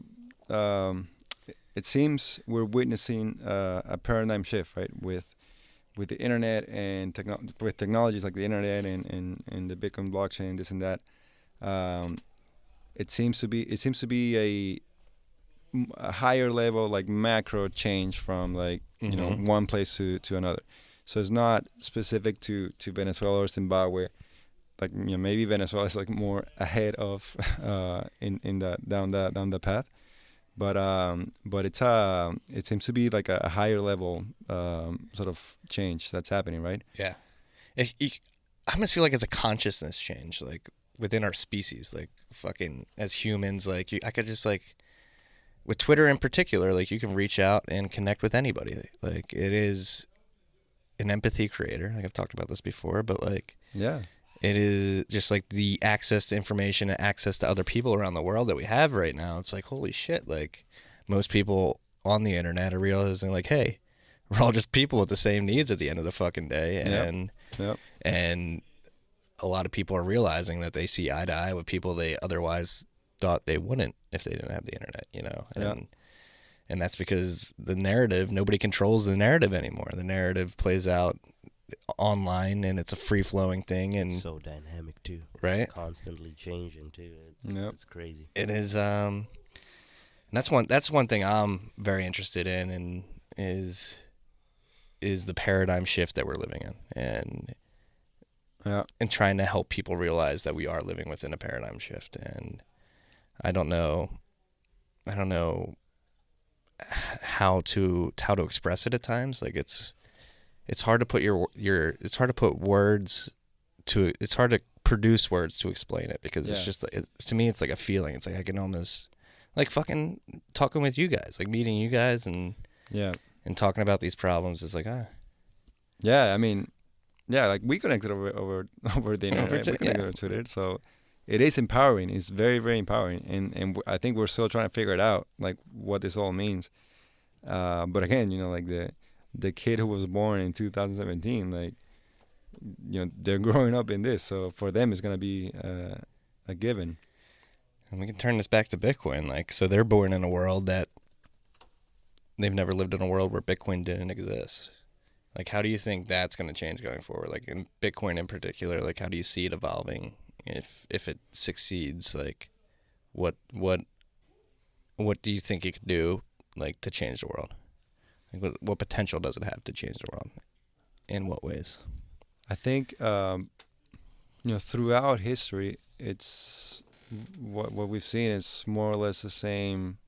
It seems we're witnessing a paradigm shift, right? With the internet and with technologies like the internet and the Bitcoin blockchain, this and that, it seems to be a higher level, like macro change from like one place to another. So it's not specific to Venezuela or Zimbabwe. Like maybe Venezuela is like more ahead of in the down the path. But it seems to be like a higher level sort of change that's happening, right? Yeah, I almost feel like it's a consciousness change, like within our species, like fucking as humans. Like I could just like with Twitter in particular, like you can reach out and connect with anybody. Like it is an empathy creator. Like I've talked about this before, but like it is just like the access to information and access to other people around the world that we have right now. It's like, holy shit. Like most people on the internet are realizing like, hey, we're all just people with the same needs at the end of the fucking day. And a lot of people are realizing that they see eye to eye with people they otherwise thought they wouldn't if they didn't have the internet, and that's because the narrative, nobody controls the narrative anymore. The narrative plays out online and it's a free-flowing thing, and it's so dynamic too, right? Constantly changing too. It's crazy. It is. And that's one thing I'm very interested in, and is the paradigm shift that we're living in, and trying to help people realize that we are living within a paradigm shift. And I don't know how to express it at times. Like it's hard to put it's hard to put words to, it's hard to produce words to explain it, because it's just like, to me it's like a feeling. It's like I can almost like fucking talking with you guys, like meeting you guys and talking about these problems is like I mean like we connected over the internet, right? We connected over Twitter, so it is empowering. It's very, very empowering, and I think we're still trying to figure it out, like what this all means. But again, like the kid who was born in 2017, like they're growing up in this, so for them it's gonna be a given. And we can turn this back to Bitcoin. Like, so they're born in a world that they've never lived in, a world where Bitcoin didn't exist. Like, how do you think that's going to change going forward? Like, in Bitcoin in particular, like, how do you see it evolving if it succeeds? Like, what do you think it could do, like, to change the world? Like, what potential does it have to change the world? In what ways? I think, throughout history, it's what we've seen is more or less the same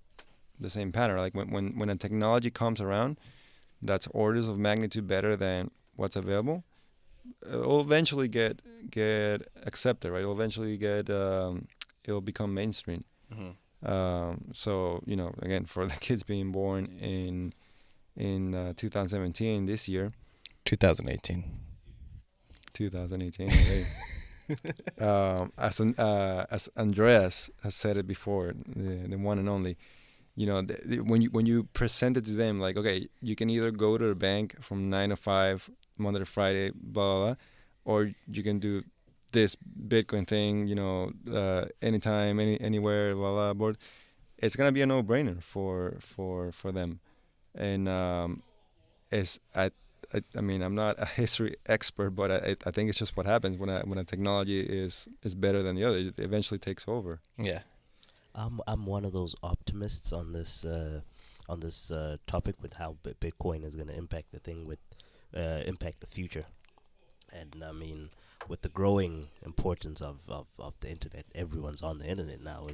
pattern. Like when a technology comes around that's orders of magnitude better than what's available, it'll eventually get accepted, right? It'll eventually it'll become mainstream. Mm-hmm. So again, for the kids being born in 2017, this year, 2018. 2018. Right. As Andreas has said it before, the one and only, when you present it to them, like, okay, you can either go to the bank from 9 to 5, Monday to Friday, blah blah blah, or you can do this Bitcoin thing, anytime, anywhere, blah blah board. It's gonna be a no-brainer for them, and it's I mean, I'm not a history expert, but I think it's just what happens when a technology is better than the other. It eventually takes over. Yeah. I'm one of those optimists on this topic with how Bitcoin is going to impact impact the future, and I mean, with the growing importance of the internet, everyone's on the internet now.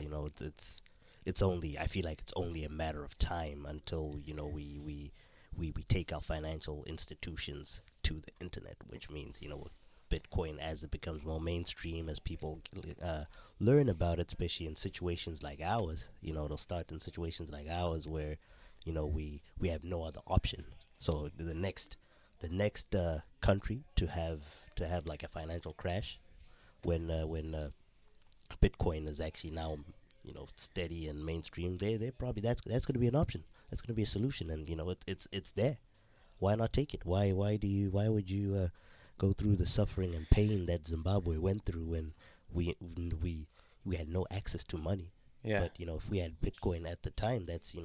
It's only, I feel like it's only a matter of time until we take our financial institutions to the internet, which means, Bitcoin, as it becomes more mainstream, as people learn about it, especially in situations like ours, it'll start in situations like ours where, we have no other option. So the next country to have like a financial crash when Bitcoin is actually now, steady and mainstream, they probably, that's going to be an option. That's going to be a solution, and it's there. Why not take it? Why would you go through the suffering and pain that Zimbabwe went through when we had no access to money? Yeah. But if we had Bitcoin at the time, that's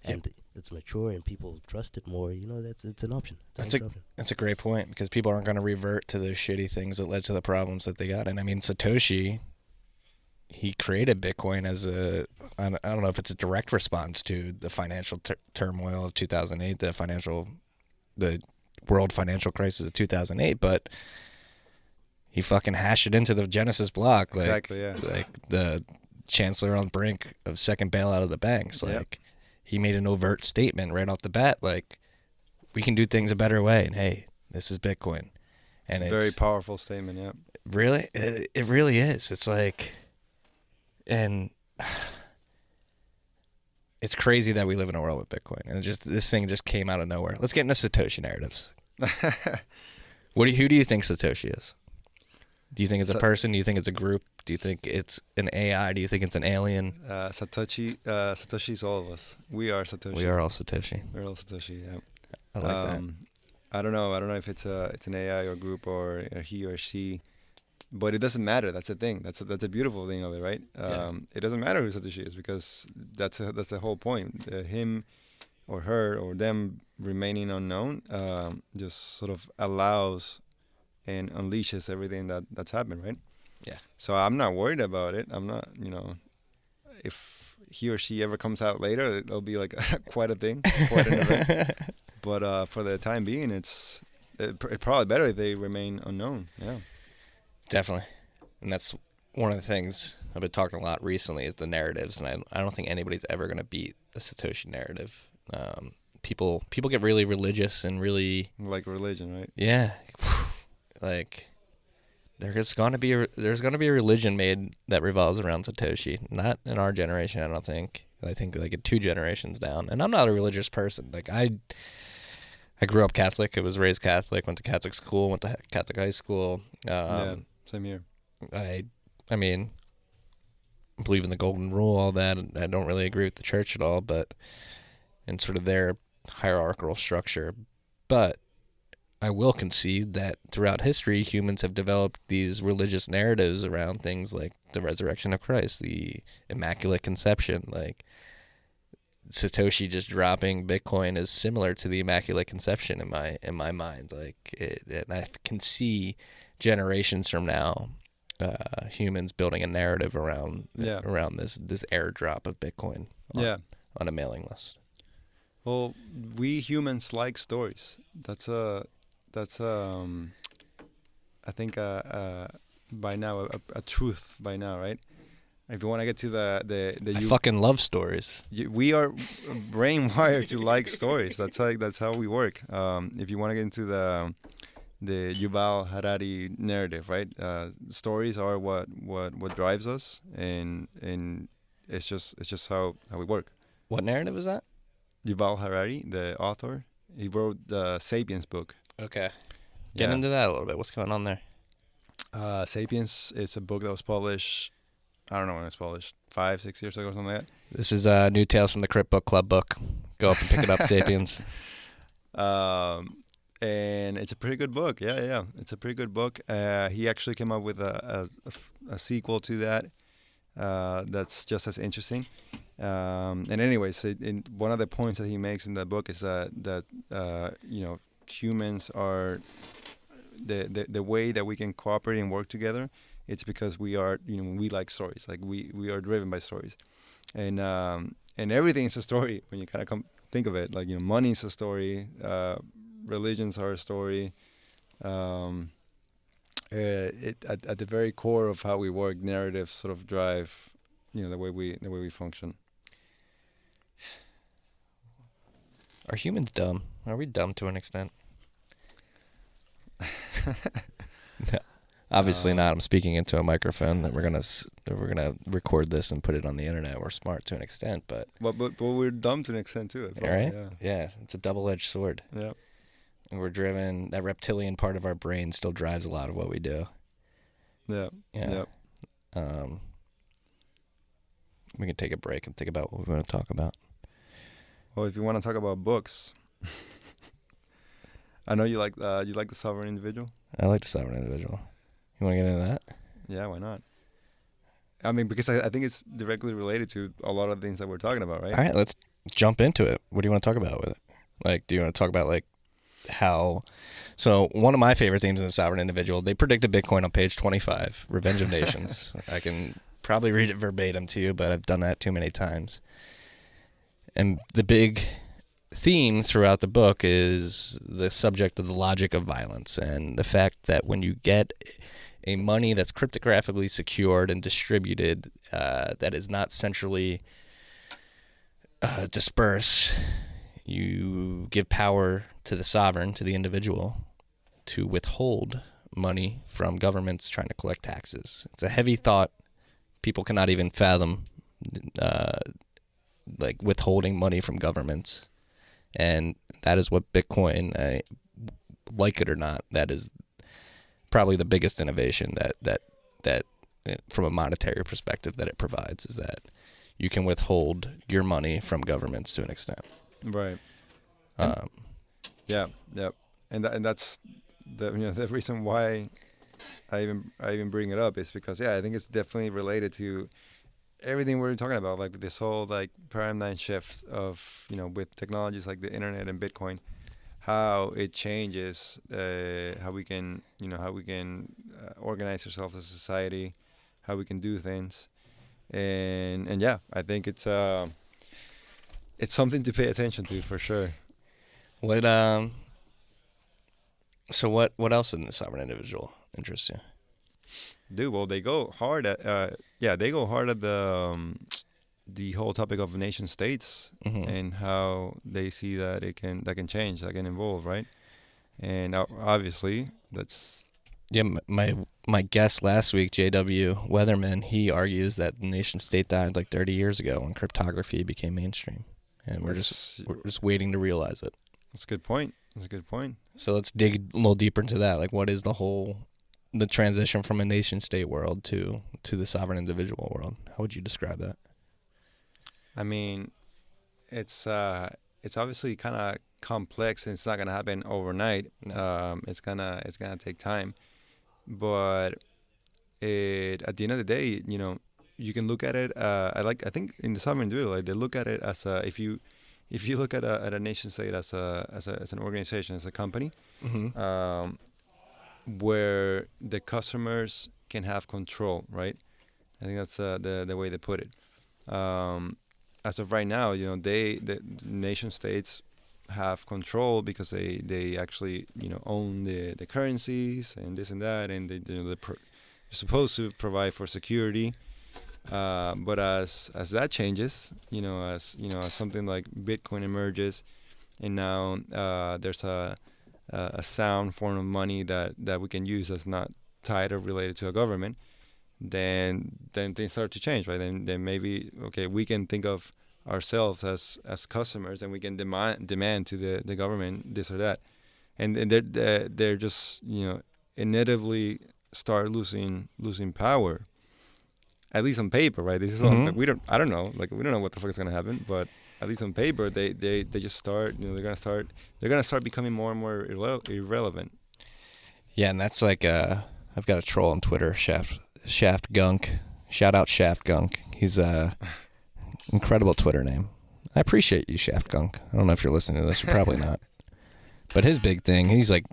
and it's mature and people trust it more. It's an option. That's a great point, because people aren't going to revert to those shitty things that led to the problems that they got. And I mean, Satoshi, he created Bitcoin as I don't know if it's a direct response to the financial turmoil of 2008, the world financial crisis of 2008, but he fucking hashed it into the Genesis block. Like, exactly, yeah. Like the chancellor on the brink of second bailout of the banks. Like, he made an overt statement right off the bat, like, we can do things a better way, and hey, this is Bitcoin. And it's a very powerful statement, yeah. Really? It really is. It's like... And it's crazy that we live in a world with Bitcoin, and this thing just came out of nowhere. Let's get into Satoshi narratives. Who do you think Satoshi is? Do you think it's a person? Do you think it's a group? Do you think it's an AI? Do you think it's an alien? Satoshi's all of us. We are Satoshi. We are all Satoshi. We're all Satoshi. Yeah. I like that. I don't know if it's an AI or group or a he or she. But it doesn't matter. That's the thing. That's a beautiful thing of it, right? It doesn't matter who Satoshi is, because that's the whole point. Him or her or them remaining unknown just sort of allows and unleashes everything that's happened, right? Yeah. So I'm not worried about it. I'm not, if he or she ever comes out later, it'll be like quite a thing, quite an event. But for the time being, it's probably better if they remain unknown. Yeah. Definitely. And that's one of the things I've been talking a lot recently, is the narratives, and I don't think anybody's ever going to beat the Satoshi narrative. People get really religious and really... Like religion, right? Yeah. Like, there's going to be a religion made that revolves around Satoshi. Not in our generation, I don't think. I think like 2 generations down. And I'm not a religious person. Like, I grew up Catholic. I was raised Catholic, went to Catholic school, went to Catholic high school. Yeah. Same here. I mean, believe in the golden rule, all that. I don't really agree with the church at all, but in sort of their hierarchical structure. But I will concede that throughout history, humans have developed these religious narratives around things like the resurrection of Christ, the Immaculate Conception. Like, Satoshi just dropping Bitcoin is similar to the Immaculate Conception in my mind. Like, and I can see generations from now, humans building a narrative around this airdrop of Bitcoin on a mailing list. Well, we humans like stories. That's I think by now a truth by now, right? If you want to get to the I fucking love stories. We are brain wired to like stories. That's how we work. If you want to get into the Yuval Harari narrative, right? Stories are what drives us, and it's just how we work. What narrative is that? Yuval Harari, the author, he wrote the *Sapiens* book. Okay, get into that a little bit. What's going on there? Sapiens. It's a book that was published. I don't know when it was published. 5-6 years ago or something like that. This is a New Tales from the Crypt Book Club book. Go up and pick it up, Sapiens. And it's a pretty good book. Yeah. It's a pretty good book. He actually came up with a sequel to that that's just as interesting. And anyways, one of the points that he makes in the book is that humans are the way that we can cooperate and work together. It's because we are, we like stories. Like we are driven by stories, and everything is a story when you kind of think of it. Like money is a story, religions are a story. At the very core of how we work, narratives sort of drive, the way we function. Are humans dumb? Are we dumb to an extent? No, obviously not. I'm speaking into a microphone that we're gonna record this and put it on the internet. We're smart to an extent, but we're dumb to an extent too. Right? Yeah, it's a double-edged sword. Yeah, and we're driven. That reptilian part of our brain still drives a lot of what we do. Yeah. We can take a break and think about what we want to talk about. Well, if you want to talk about books, I know you like The Sovereign Individual. I like The Sovereign Individual. You want to get into that? Yeah, why not? I mean, because I think it's directly related to a lot of things that we're talking about, right? All right, let's jump into it. What do you want to talk about with it? Like, do you want to talk about like how? So one of my favorite themes in The Sovereign Individual, they predicted Bitcoin on page 25, Revenge of Nations. I can probably read it verbatim to you, but I've done that too many times. And the big theme throughout the book is the subject of the logic of violence and the fact that when you get a money that's cryptographically secured and distributed, that is not centrally dispersed, you give power to the sovereign, to the individual, to withhold money from governments trying to collect taxes. It's a heavy thought. People cannot even fathom like withholding money from governments. And that is what Bitcoin, like it or not, that is probably the biggest innovation that from a monetary perspective that it provides, is that you can withhold your money from governments to an extent. Right. Yeah. And that's the reason why I even bring it up is because I think it's definitely related to everything we're talking about, like this whole like paradigm shift of with technologies like the internet and Bitcoin, how it changes how we can organize ourselves as a society, how we can do things, and I think it's something to pay attention to for sure. So what else in The Sovereign Individual interests you? Dude, well, they go hard at the whole topic of nation states, Mm-hmm. and how they see that that can change, that can evolve, right? And obviously that's my guest last week, J.W. Weatherman, he argues that the nation state died like 30 years ago when cryptography became mainstream, and we're just waiting to realize it. That's a good point. So let's dig a little deeper into that. Like, what is the transition from a nation state world to the sovereign individual world? How would you describe that? I mean, it's obviously kind of complex, and it's not gonna happen overnight. No. It's gonna take time, but at the end of the day, you can look at it. I think in the sovereign individual, like, they look at it as if you look at a nation state as an organization, as a company, Mm-hmm. Where the customers can have control, right? I think that's the way they put it. As of right now, the nation states have control because they actually own the currencies and this and that, and they're supposed to provide for security. But as that changes, as something like Bitcoin emerges, and now there's a sound form of money that we can use that's not tied or related to a government, then things start to change, right? Then maybe, okay, we can think of ourselves as customers, and we can demand to the government this or that, and they're just innately start losing power. At least on paper, right? This is I don't know. Like we don't know what the fuck is gonna happen, but at least on paper, they just start. They're gonna start becoming more and more irrelevant. Yeah, and that's like I've got a troll on Twitter, Shaft Gunk. Shout out Shaft Gunk. He's a incredible Twitter name. I appreciate you, Shaft Gunk. I don't know if you're listening to this. You're probably not. But his big thing, he's like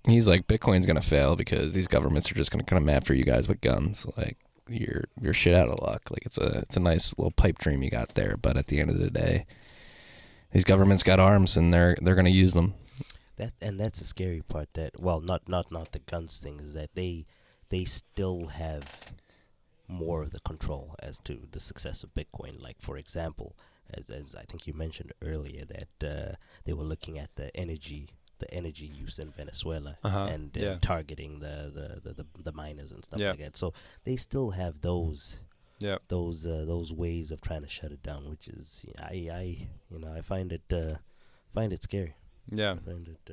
Bitcoin's gonna fail because these governments are just gonna come after you guys with guns. Like you're shit out of luck. Like it's a nice little pipe dream you got there, but at the end of the day, these governments got arms and they're gonna use them. That's the scary part. That not the guns thing is that they still have more of the control as to the success of Bitcoin. Like for example, as I think you mentioned earlier, that they were looking at the energy use in Venezuela and targeting the miners and stuff like that. So they still have those ways of trying to shut it down, which is I find it scary. Yeah, I find it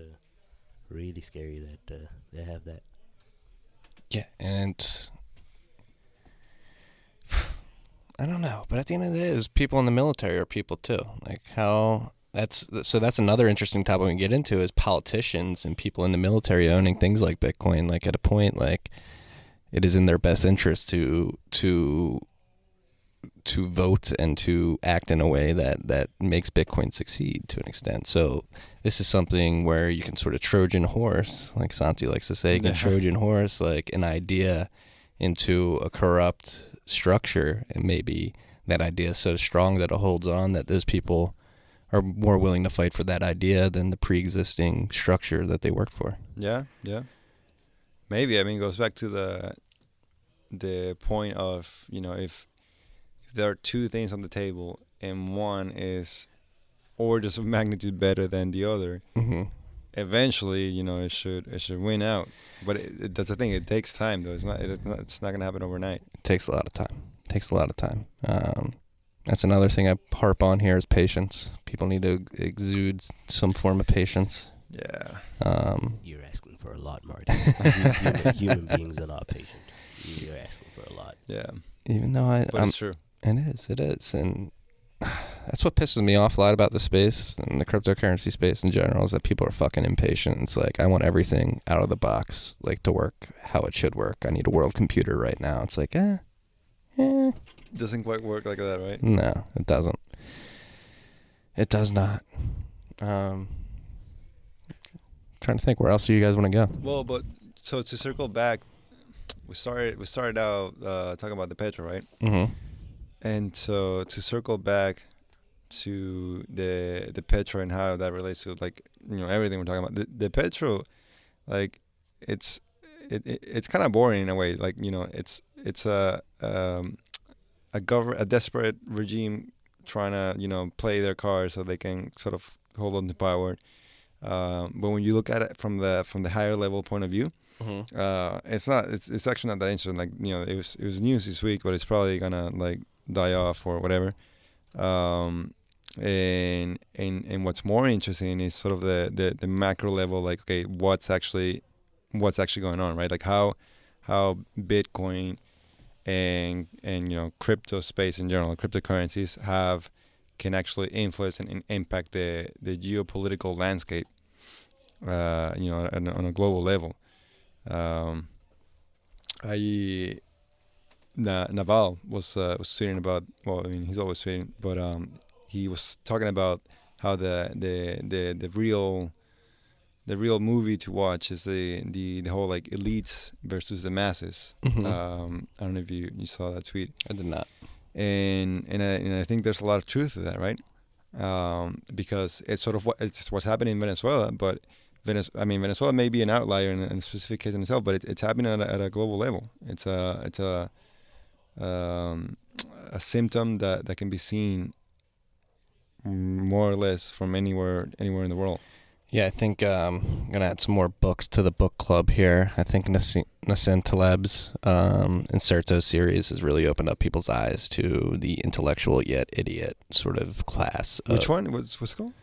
really scary that they have that. Yeah, and I don't know, but at the end of the day, there's people in the military are people too. Like that's another interesting topic we can get into is politicians and people in the military owning things like Bitcoin. Like at a point, like it is in their best interest to vote and to act in a way that makes Bitcoin succeed to an extent. So this is something where you can sort of Trojan horse, like Santi likes to say, you can Trojan horse like an idea into a corrupt structure, and maybe that idea is so strong that it holds on that those people are more willing to fight for that idea than the pre-existing structure that they worked for. Yeah. Maybe. I mean, it goes back to the point of, if there are two things on the table and one is orders of magnitude better than the other, eventually, it should win out. But that's the thing. It takes time, though. It's not going to happen overnight. It takes a lot of time. That's another thing I harp on here is patience. People need to exude some form of patience. Yeah. You're asking for a lot, Marty. Human beings are not patient. You're asking for a lot. Yeah. Even though but it's true. It is. And that's what pisses me off a lot about the space and the cryptocurrency space in general is that people are fucking impatient. It's like, I want everything out of the box, like to work how it should work. I need a world computer right now. It's like, Doesn't quite work like that, right? No, it doesn't. It does not. Trying to think, where else do you guys want to go? Well, but so to circle back, we started out talking about the Petro, right? Mm-hmm. And so to circle back to the Petro and how that relates to everything we're talking about. The Petro, like it's kind of boring in a way. Like it's a desperate regime trying to play their cards so they can sort of hold on to power. But when you look at it from the higher level point of view, it's actually not that interesting. Like it was news this week, but it's probably gonna die off or whatever. And what's more interesting is sort of the macro level. Like, okay, what's actually going on, right? Like how Bitcoin and crypto space in general, cryptocurrencies can actually influence and impact the geopolitical landscape, on a global level. Naval was tweeting about. Well, I mean, he's always tweeting, but he was talking about how the real movie to watch is the whole like elites versus the masses. Mm-hmm. I don't know if you saw that tweet. I did not. And I think there's a lot of truth to that, right? Because it's sort of what's happening in Venezuela, but Venezuela may be an outlier in a specific case in itself, but it's happening at a global level. It's a symptom that can be seen more or less from anywhere in the world. Yeah, I think I'm going to add some more books to the book club here. I think Nassim Taleb's Inserto series has really opened up people's eyes to the intellectual yet idiot sort of class. Which one? What's it called?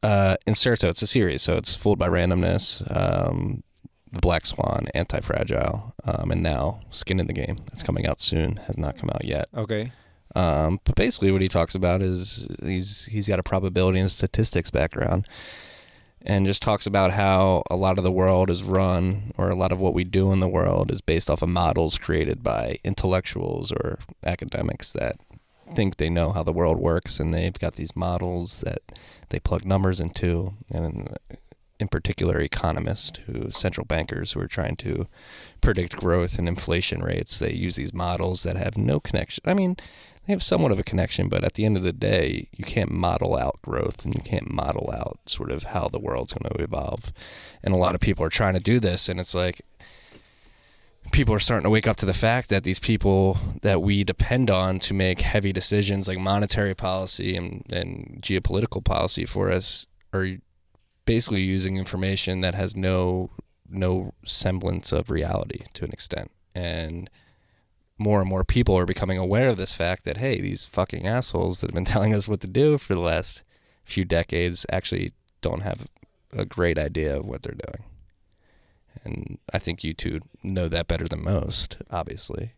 Inserto. It's a series, so it's Fooled by Randomness. The Black Swan, Anti-Fragile, and now Skin in the Game. That's coming out soon. Has not come out yet. Okay. But basically what he talks about is he's got a probability and statistics background, and just talks about how a lot of the world is run, or a lot of what we do in the world is based off of models created by intellectuals or academics that think they know how the world works, and they've got these models that they plug numbers into, and in particular economists, central bankers who are trying to predict growth and inflation rates. They use these models that have no connection. I mean, they have somewhat of a connection, but at the end of the day, you can't model out growth, and you can't model out sort of how the world's going to evolve. And a lot of people are trying to do this, and it's like people are starting to wake up to the fact that these people that we depend on to make heavy decisions like monetary policy and geopolitical policy for us are basically using information that has no semblance of reality to an extent. And more people are becoming aware of this fact that, hey, these fucking assholes that have been telling us what to do for the last few decades actually don't have a great idea of what they're doing. And I think you two know that better than most, obviously,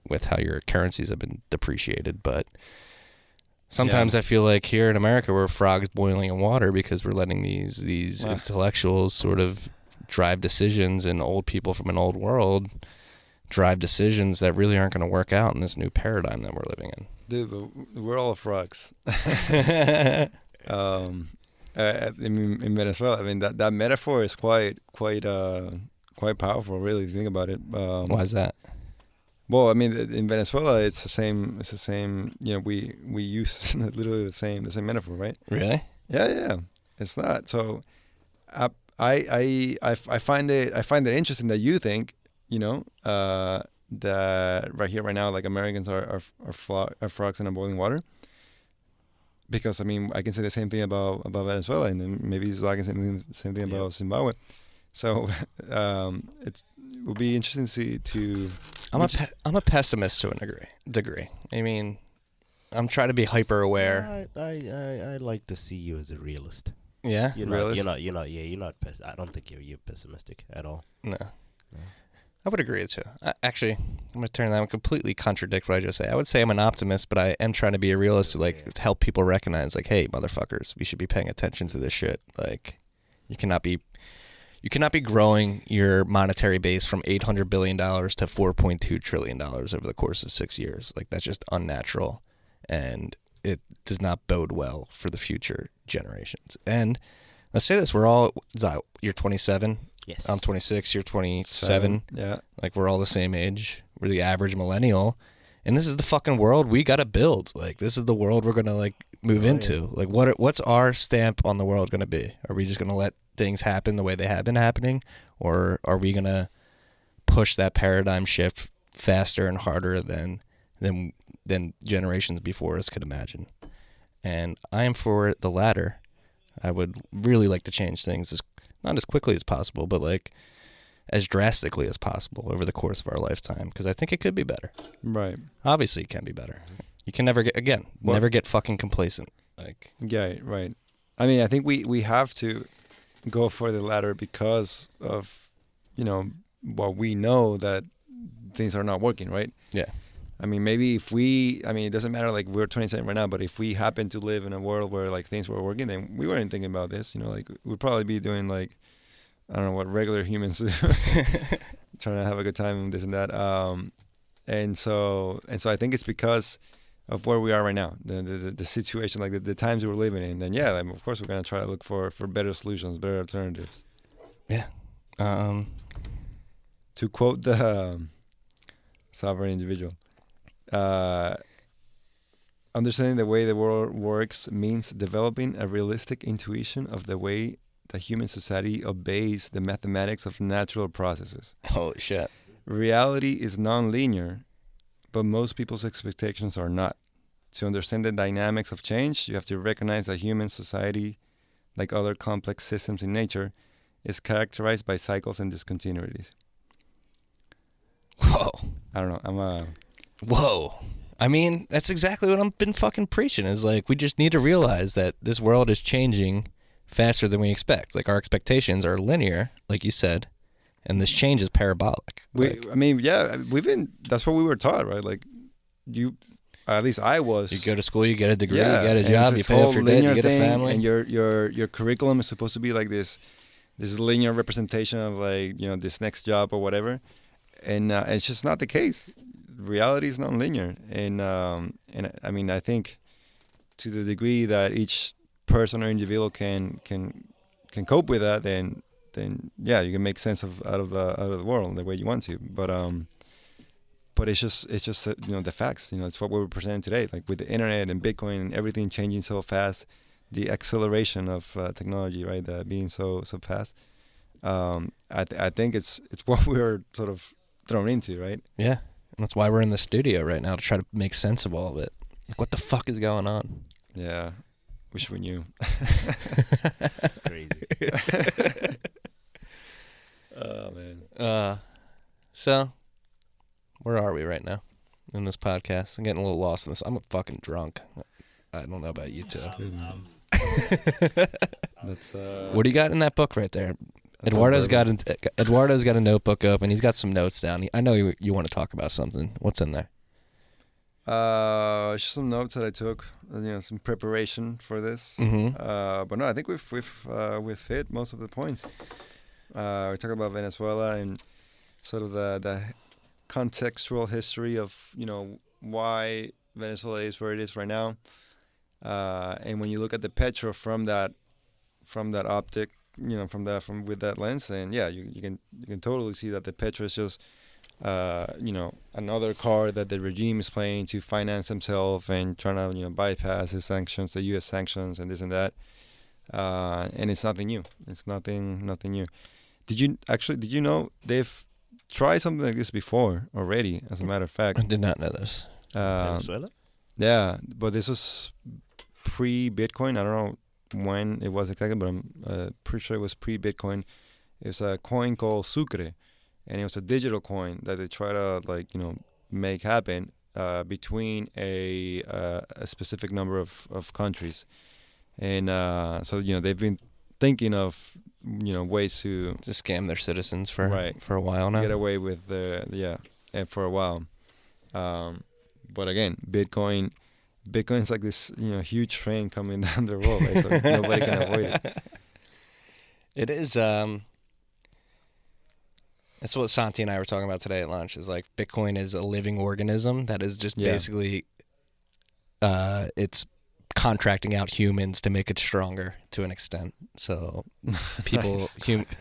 with how your currencies have been depreciated. But sometimes I feel like here in America we're frogs boiling in water because we're letting these intellectuals sort of drive decisions, and old people from an old world drive decisions that really aren't going to work out in this new paradigm that we're living in. Dude, but we're all frogs. In Venezuela, I mean that metaphor is quite powerful. Really, if you think about it. Why is that? Well, I mean, in Venezuela, it's the same. You know, we use literally the same metaphor, right? Really? Yeah. It's not. So, I find it interesting that you think, you know, that right here, right now, like Americans are frogs in a boiling water. Because I mean, I can say the same thing about Venezuela, and then maybe it's like the same thing about Zimbabwe. So it will be interesting to see. I'm a pessimist to a degree. I mean, I'm trying to be hyper aware. I like to see you as a realist. Yeah, You're not. I don't think you're pessimistic at all. No. I would agree with you. Actually, I'm going to turn that and completely contradict what I just say. I would say I'm an optimist, but I am trying to be a realist to like help people recognize, like, hey, motherfuckers, we should be paying attention to this shit. Like, you cannot be growing your monetary base from $800 billion to $4.2 trillion over the course of 6 years. Like, that's just unnatural, and it does not bode well for the future generations. And let's say this: you're 27. Yes. I'm 26, you're 27. Yeah. Like, we're all the same age. We're the average millennial. And this is the fucking world we got to build. Like, this is the world we're going to, like, move into. Like, what's our stamp on the world going to be? Are we just going to let things happen the way they have been happening? Or are we going to push that paradigm shift faster and harder than generations before us could imagine? And I am for the latter. I would really like to change things not as quickly as possible, but like as drastically as possible over the course of our lifetime, because I think it could be better. Right. Obviously, it can be better. You can never get fucking complacent. Like, yeah, right. I mean, I think we have to go for the latter because of, you know, well, we know that things are not working, right? Yeah. I mean, maybe it doesn't matter, like, we're 27 right now, but if we happen to live in a world where, like, things were working, then we weren't thinking about this, you know, like, we'd probably be doing, like, I don't know what regular humans do, trying to have a good time and this and that. And so I think it's because of where we are right now, the situation, like the times we're living in. Then, yeah, of course, we're going to try to look for better solutions, better alternatives. Yeah. To quote the sovereign individual, understanding the way the world works means developing a realistic intuition of the way the human society obeys the mathematics of natural processes. Holy shit. Reality is non-linear, but most people's expectations are not. To understand the dynamics of change, you have to recognize that human society, like other complex systems in nature, is characterized by cycles and discontinuities. Whoa. I don't know. Whoa. I mean, that's exactly what I've been fucking preaching, is like, we just need to realize that this world is changing faster than we expect. Like, our expectations are linear, like you said, And this change is parabolic. I mean, yeah, that's what we were taught, right? Like, at least I was. You go to school, you get a degree, yeah, you get a job, you pay off your debt, you get a family. And your curriculum is supposed to be like this linear representation of, like, you know, this next job or whatever. And it's just not the case. Reality is non-linear. And I mean, I think to the degree that each person or individual can cope with that, then yeah, you can make sense out of the world the way you want to. But it's just you know, the facts. You know, it's what we're presenting today. Like with the internet and Bitcoin and everything changing so fast, the acceleration of technology, right? Being so fast. I think it's what we're sort of thrown into, right? Yeah, and that's why we're in the studio right now, to try to make sense of all of it. Like, what the fuck is going on? Yeah, wish we knew. That's crazy. Oh man. So where are we right now in this podcast? I'm getting a little lost in this. I'm fucking drunk. I don't know about you two. That's what do you got in that book right there? Eduardo's got a notebook open. He's got some notes down. I know you want to talk about something. What's in there? Just some notes that I took. You know, some preparation for this. Mm-hmm. But no, I think we've hit most of the points. We're talking about Venezuela and sort of the contextual history of, you know, why Venezuela is where it is right now. And when you look at the Petro from that optic, you know, from with that lens, and yeah, you can totally see that the Petro is just you know, another card that the regime is playing to finance themselves and trying to, you know, bypass the sanctions, the U.S. sanctions, and this and that. And it's nothing new. It's nothing new. Did you know they've tried something like this before already? As a matter of fact, I did not know this. Venezuela? Yeah, but this was pre-Bitcoin. I don't know when it was exactly, but I'm pretty sure it was pre-Bitcoin. It was a coin called Sucre, and it was a digital coin that they try to, like, you know, make happen between a specific number of countries. And so, you know, they've been thinking of, you know, ways to scam their citizens for a while now. Get away with and for a while. But again, Bitcoin's like this, you know, huge train coming down the road, right? So nobody can avoid it. It is. That's what Santi and I were talking about today at lunch. Is like Bitcoin is a living organism that is just basically, it's contracting out humans to make it stronger to an extent. So people,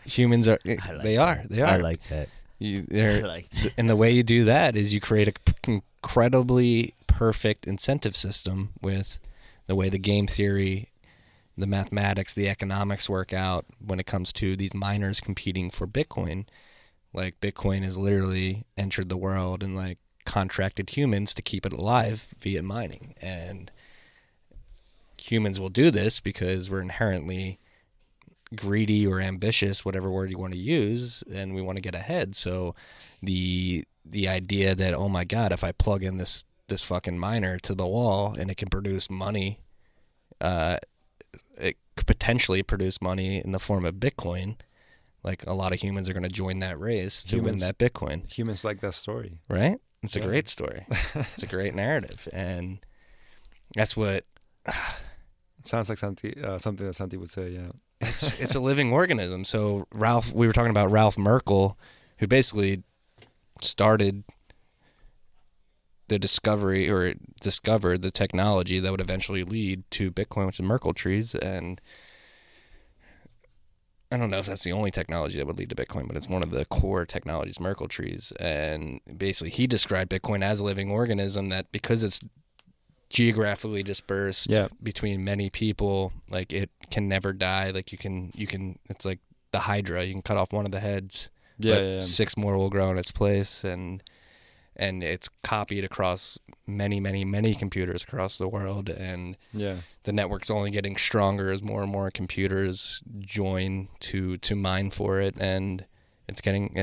humans are, they are. I like that. And the way you do that is you create an incredibly perfect incentive system with the way the game theory, the mathematics, the economics work out when it comes to these miners competing for Bitcoin. Like, Bitcoin has literally entered the world and, like, contracted humans to keep it alive via mining. And humans will do this because we're inherently greedy or ambitious, whatever word you want to use, and we want to get ahead. So the idea that, oh my God, if I plug in this fucking miner to the wall and it can produce money, it could potentially produce money in the form of Bitcoin. Like, a lot of humans are going to join that race to win that Bitcoin. Humans like that story, right? It's a great story. It's a great narrative, and that's what. It sounds like something that Santi would say. Yeah, it's a living organism. So we were talking about Ralph Merkle, who basically started the discovered the technology that would eventually lead to Bitcoin, which is Merkle trees. And I don't know if that's the only technology that would lead to Bitcoin, but it's one of the core technologies, Merkle trees. And basically he described Bitcoin as a living organism that, because it's geographically dispersed between many people, like, it can never die. Like, you can it's like the Hydra, you can cut off one of the heads, six more will grow in its place, and it's copied across many computers across the world, and the network's only getting stronger as more and more computers join to mine for it, and it's getting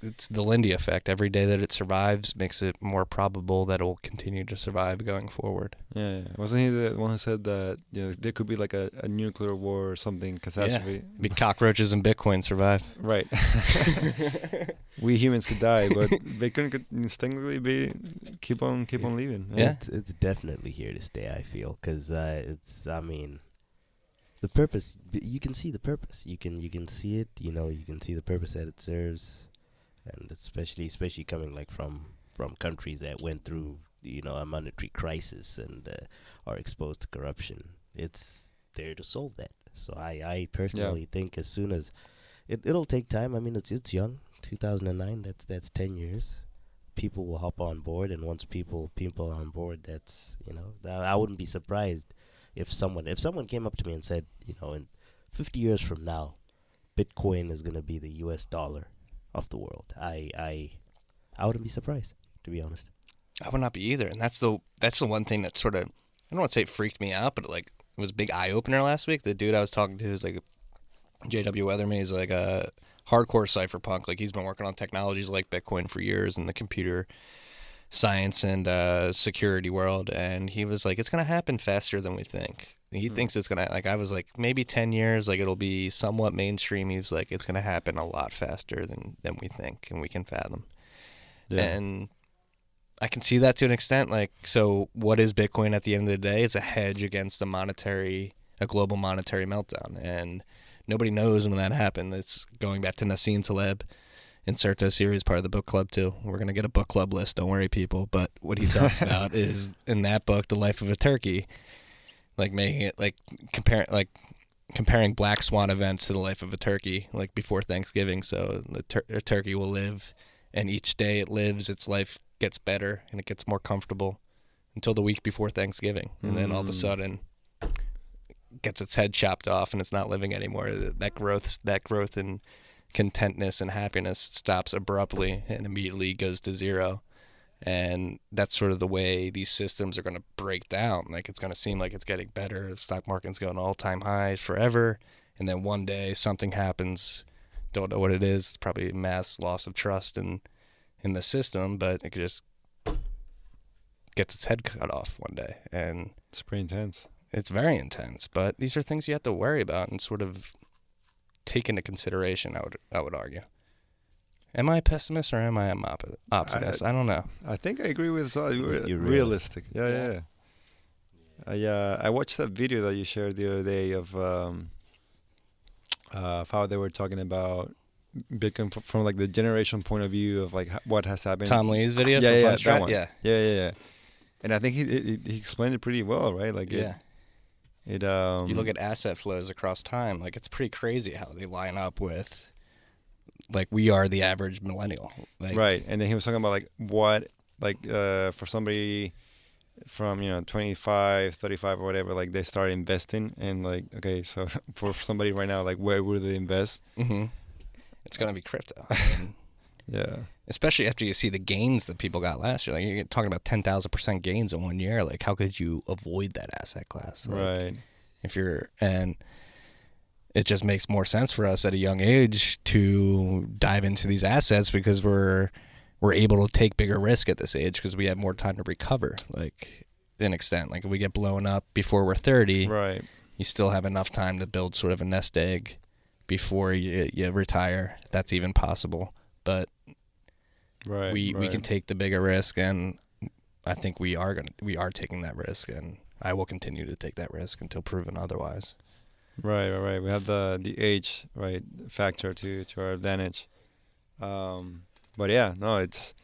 it's the Lindy effect. Every day that it survives makes it more probable that it will continue to survive going forward. Yeah. Wasn't he the one who said that there could be like a nuclear war or something, catastrophe? Yeah. Cockroaches and Bitcoin survive. Right. We humans could die, but Bitcoin could instinctively keep on living. Yeah. It's definitely here to stay, I feel, because the purpose, you can see the purpose. You can see it, you can see the purpose that it serves. And especially coming like from countries that went through, a monetary crisis and are exposed to corruption. It's there to solve that. So I personally think as soon as it'll take time. I mean, it's young, 2009. That's 10 years. People will hop on board, and once people are on board, that's I wouldn't be surprised if someone came up to me and said, in 50 years from now, Bitcoin is gonna be the U.S. dollar of the world. I wouldn't be surprised, to be honest. I would not be either, and that's the one thing that sort of, I don't want to say it freaked me out, but like it was a big eye opener last week. The dude I was talking to is like J.W. Weatherman. He's like a hardcore cypherpunk. Like he's been working on technologies like Bitcoin for years in the computer science and security world, and he was like, it's gonna happen faster than we think. He thinks it's gonna, like, I was like, maybe 10 years, like it'll be somewhat mainstream. He was like, it's gonna happen a lot faster than we think and we can fathom. Yeah. And I can see that to an extent. Like, so what is Bitcoin at the end of the day? It's a hedge against a global monetary meltdown, and nobody knows when that happened. It's going back to Nassim Taleb. Insert a series, part of the book club too. We're gonna get a book club list. Don't worry, people. But what he talks about is in that book, The Life of a Turkey, like making it like comparing black swan events to the life of a turkey, like before Thanksgiving. So the turkey will live, and each day it lives, its life gets better and it gets more comfortable until the week before Thanksgiving, and then all of a sudden gets its head chopped off and it's not living anymore. That growth and contentness and happiness stops abruptly and immediately goes to zero. And that's sort of the way these systems are going to break down. Like, it's going to seem like it's getting better. The stock market's going all-time highs forever, and then one day something happens. Don't know what it is. It's probably mass loss of trust in the system, but it could just gets its head cut off one day. And it's pretty intense. It's very intense, but these are things you have to worry about and sort of take into consideration, I would argue. Am I a pessimist or am I an optimist? I don't know. I think I agree with You're realistic. Yeah. I watched that video that you shared the other day of how they were talking about Bitcoin from like the generation point of view of like what has happened. Tom Lee's video. Yeah, from that one. Yeah. And I think he explained it pretty well, right? Like yeah. It you look at asset flows across time. Like, it's pretty crazy how they line up with. Like, we are the average millennial. Like, right. And then he was talking about, like, what, like, for somebody from, 25, 35 or whatever, like, they start investing. And, like, okay, so for somebody right now, like, where would they invest? Mm-hmm. It's going to be crypto. Yeah. Especially after you see the gains that people got last year. Like, you're talking about 10,000% gains in 1 year. Like, how could you avoid that asset class? Like, right. And it just makes more sense for us at a young age to dive into these assets because we're able to take bigger risk at this age because we have more time to recover, like, an extent. Like, if we get blown up before we're 30, right, you still have enough time to build sort of a nest egg before you retire. That's even possible. But we can take the bigger risk, and I think we are taking that risk, and I will continue to take that risk until proven otherwise. Right. We have the age factor to our advantage. But yeah, no, it's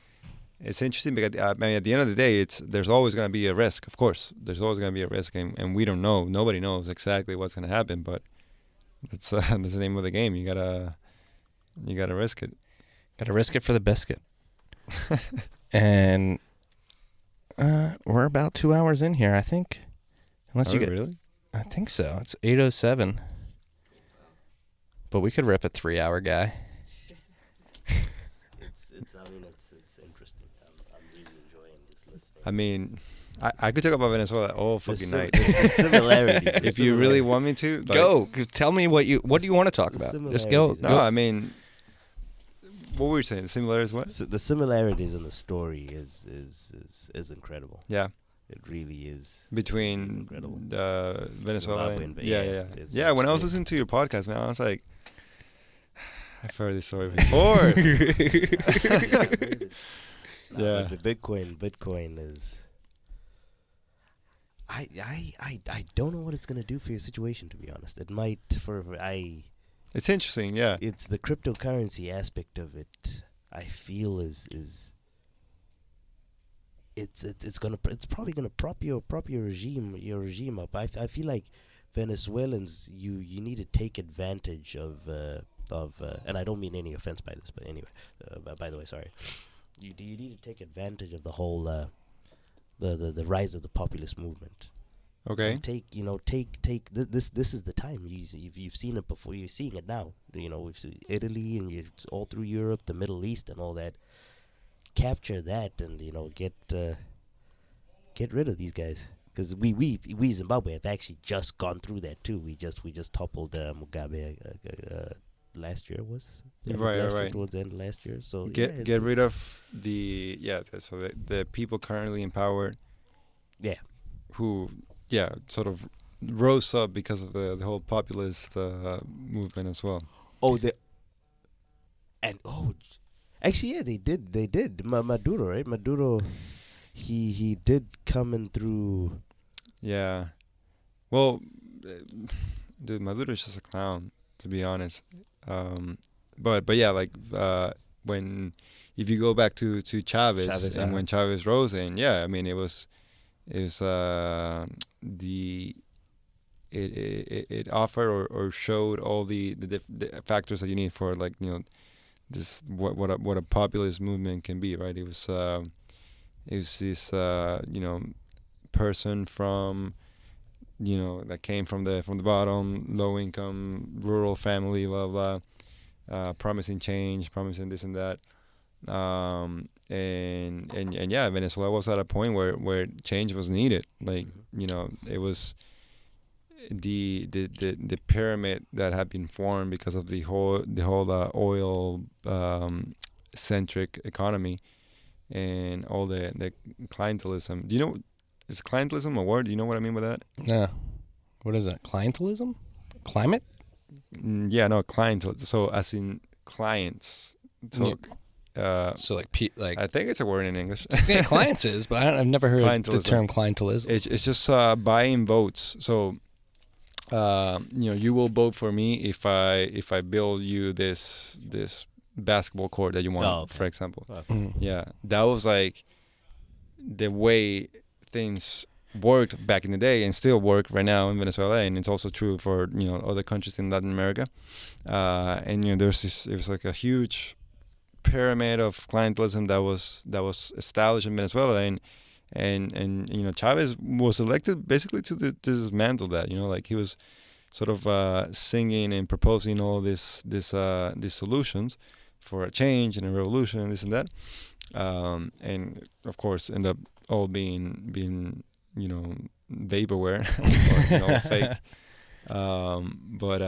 interesting because at the end of the day, there's always going to be a risk. Of course, there's always going to be a risk, and we don't know. Nobody knows exactly what's going to happen, but that's the name of the game. You gotta risk it. Gotta risk it for the biscuit. And we're about 2 hours in here, I think. Unless you get really? I think so. It's 8:07. But we could rip a 3-hour guy. It's interesting. I'm really enjoying this listening. I mean, I could talk about Venezuela all fucking night. The similarities. If you really want me to, go. Tell me what do you want to talk about? Just go. No, I mean, what were you saying? The similarities, what? So the similarities in the story is incredible. Yeah. It really is. Between Venezuela and yeah. When I was listening to your podcast, man, I was like, I've heard this story before. But the Bitcoin is. I don't know what it's gonna do for your situation. To be honest, it might It's interesting, yeah. It's the cryptocurrency aspect of it. I feel is it's probably gonna prop your regime up. I feel like Venezuelans, you need to take advantage of and I don't mean any offense by this, but anyway, by the way, sorry. You need to take advantage of the whole the rise of the populist movement. Okay. And take this is the time. You've seen it before. You're seeing it now. We've seen Italy and it's all through Europe, the Middle East, and all that. Capture that and get rid of these guys, because we Zimbabwe have actually just gone through that too. We just toppled Mugabe last year right towards the end of last year. So get rid of the people currently in power. Yeah. Who sort of rose up because of the whole populist movement as well. Actually, yeah, they did. Maduro, right? Maduro, he did come in through. Yeah. Well, dude, Maduro's just a clown, to be honest. But yeah, like if you go back to Chavez and when Chavez rose, and I mean it was it offered or showed all the factors that you need for, like, this what a populist movement can be, right? It was this person from that came from the bottom, low income, rural family, blah blah, promising change, promising this and that, and Venezuela was at a point where change was needed. Like, it was the pyramid that had been formed because of the whole oil centric economy and all the clientelism. Do you know, is clientelism a word? Do you know what I mean by that? No. What is that? Clientelism? Climate? Yeah, no, clientelism. So as in clients. So like I think it's a word in English. Yeah, clients is, but I've never heard the term clientelism. It's just buying votes. So you will vote for me if I build you this basketball court that you want, for example. Yeah, that was like the way things worked back in the day and still work right now in Venezuela, and it's also true for other countries in Latin America. And there's this, it was like a huge pyramid of clientelism that was established in Venezuela, and Chavez was elected basically to dismantle that. Like, he was sort of singing and proposing all these solutions for a change and a revolution and this and that, and of course end up all being vaporware or fake. But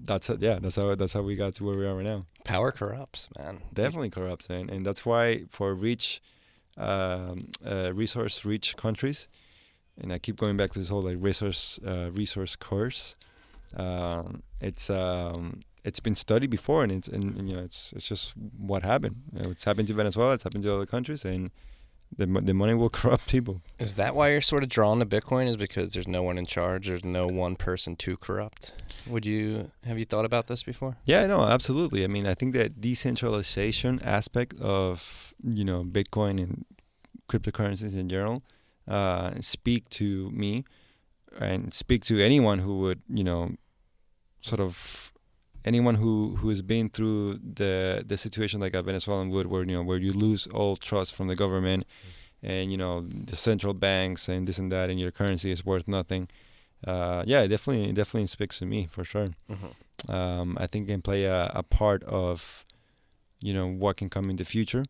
that's how we got to where we are right now. Power corrupts, man. Definitely corrupts, man. And that's why for resource-rich countries, and I keep going back to this whole like resource curse. It's been studied before, and it's just what happened. It's happened to Venezuela. It's happened to other countries, and the money will corrupt people. Is that why you're sort of drawn to Bitcoin? Is because there's no one in charge? There's no one person to corrupt? Have you thought about this before? Yeah, no, absolutely. I mean, I think that decentralization aspect of Bitcoin and cryptocurrencies in general speak to me and speak to anyone who would sort of anyone who has been through the situation like a Venezuelan would, where you lose all trust from the government, and the central banks and this and that, and your currency is worth nothing. It definitely speaks to me for sure. Mm-hmm. I think it can play a part of what can come in the future.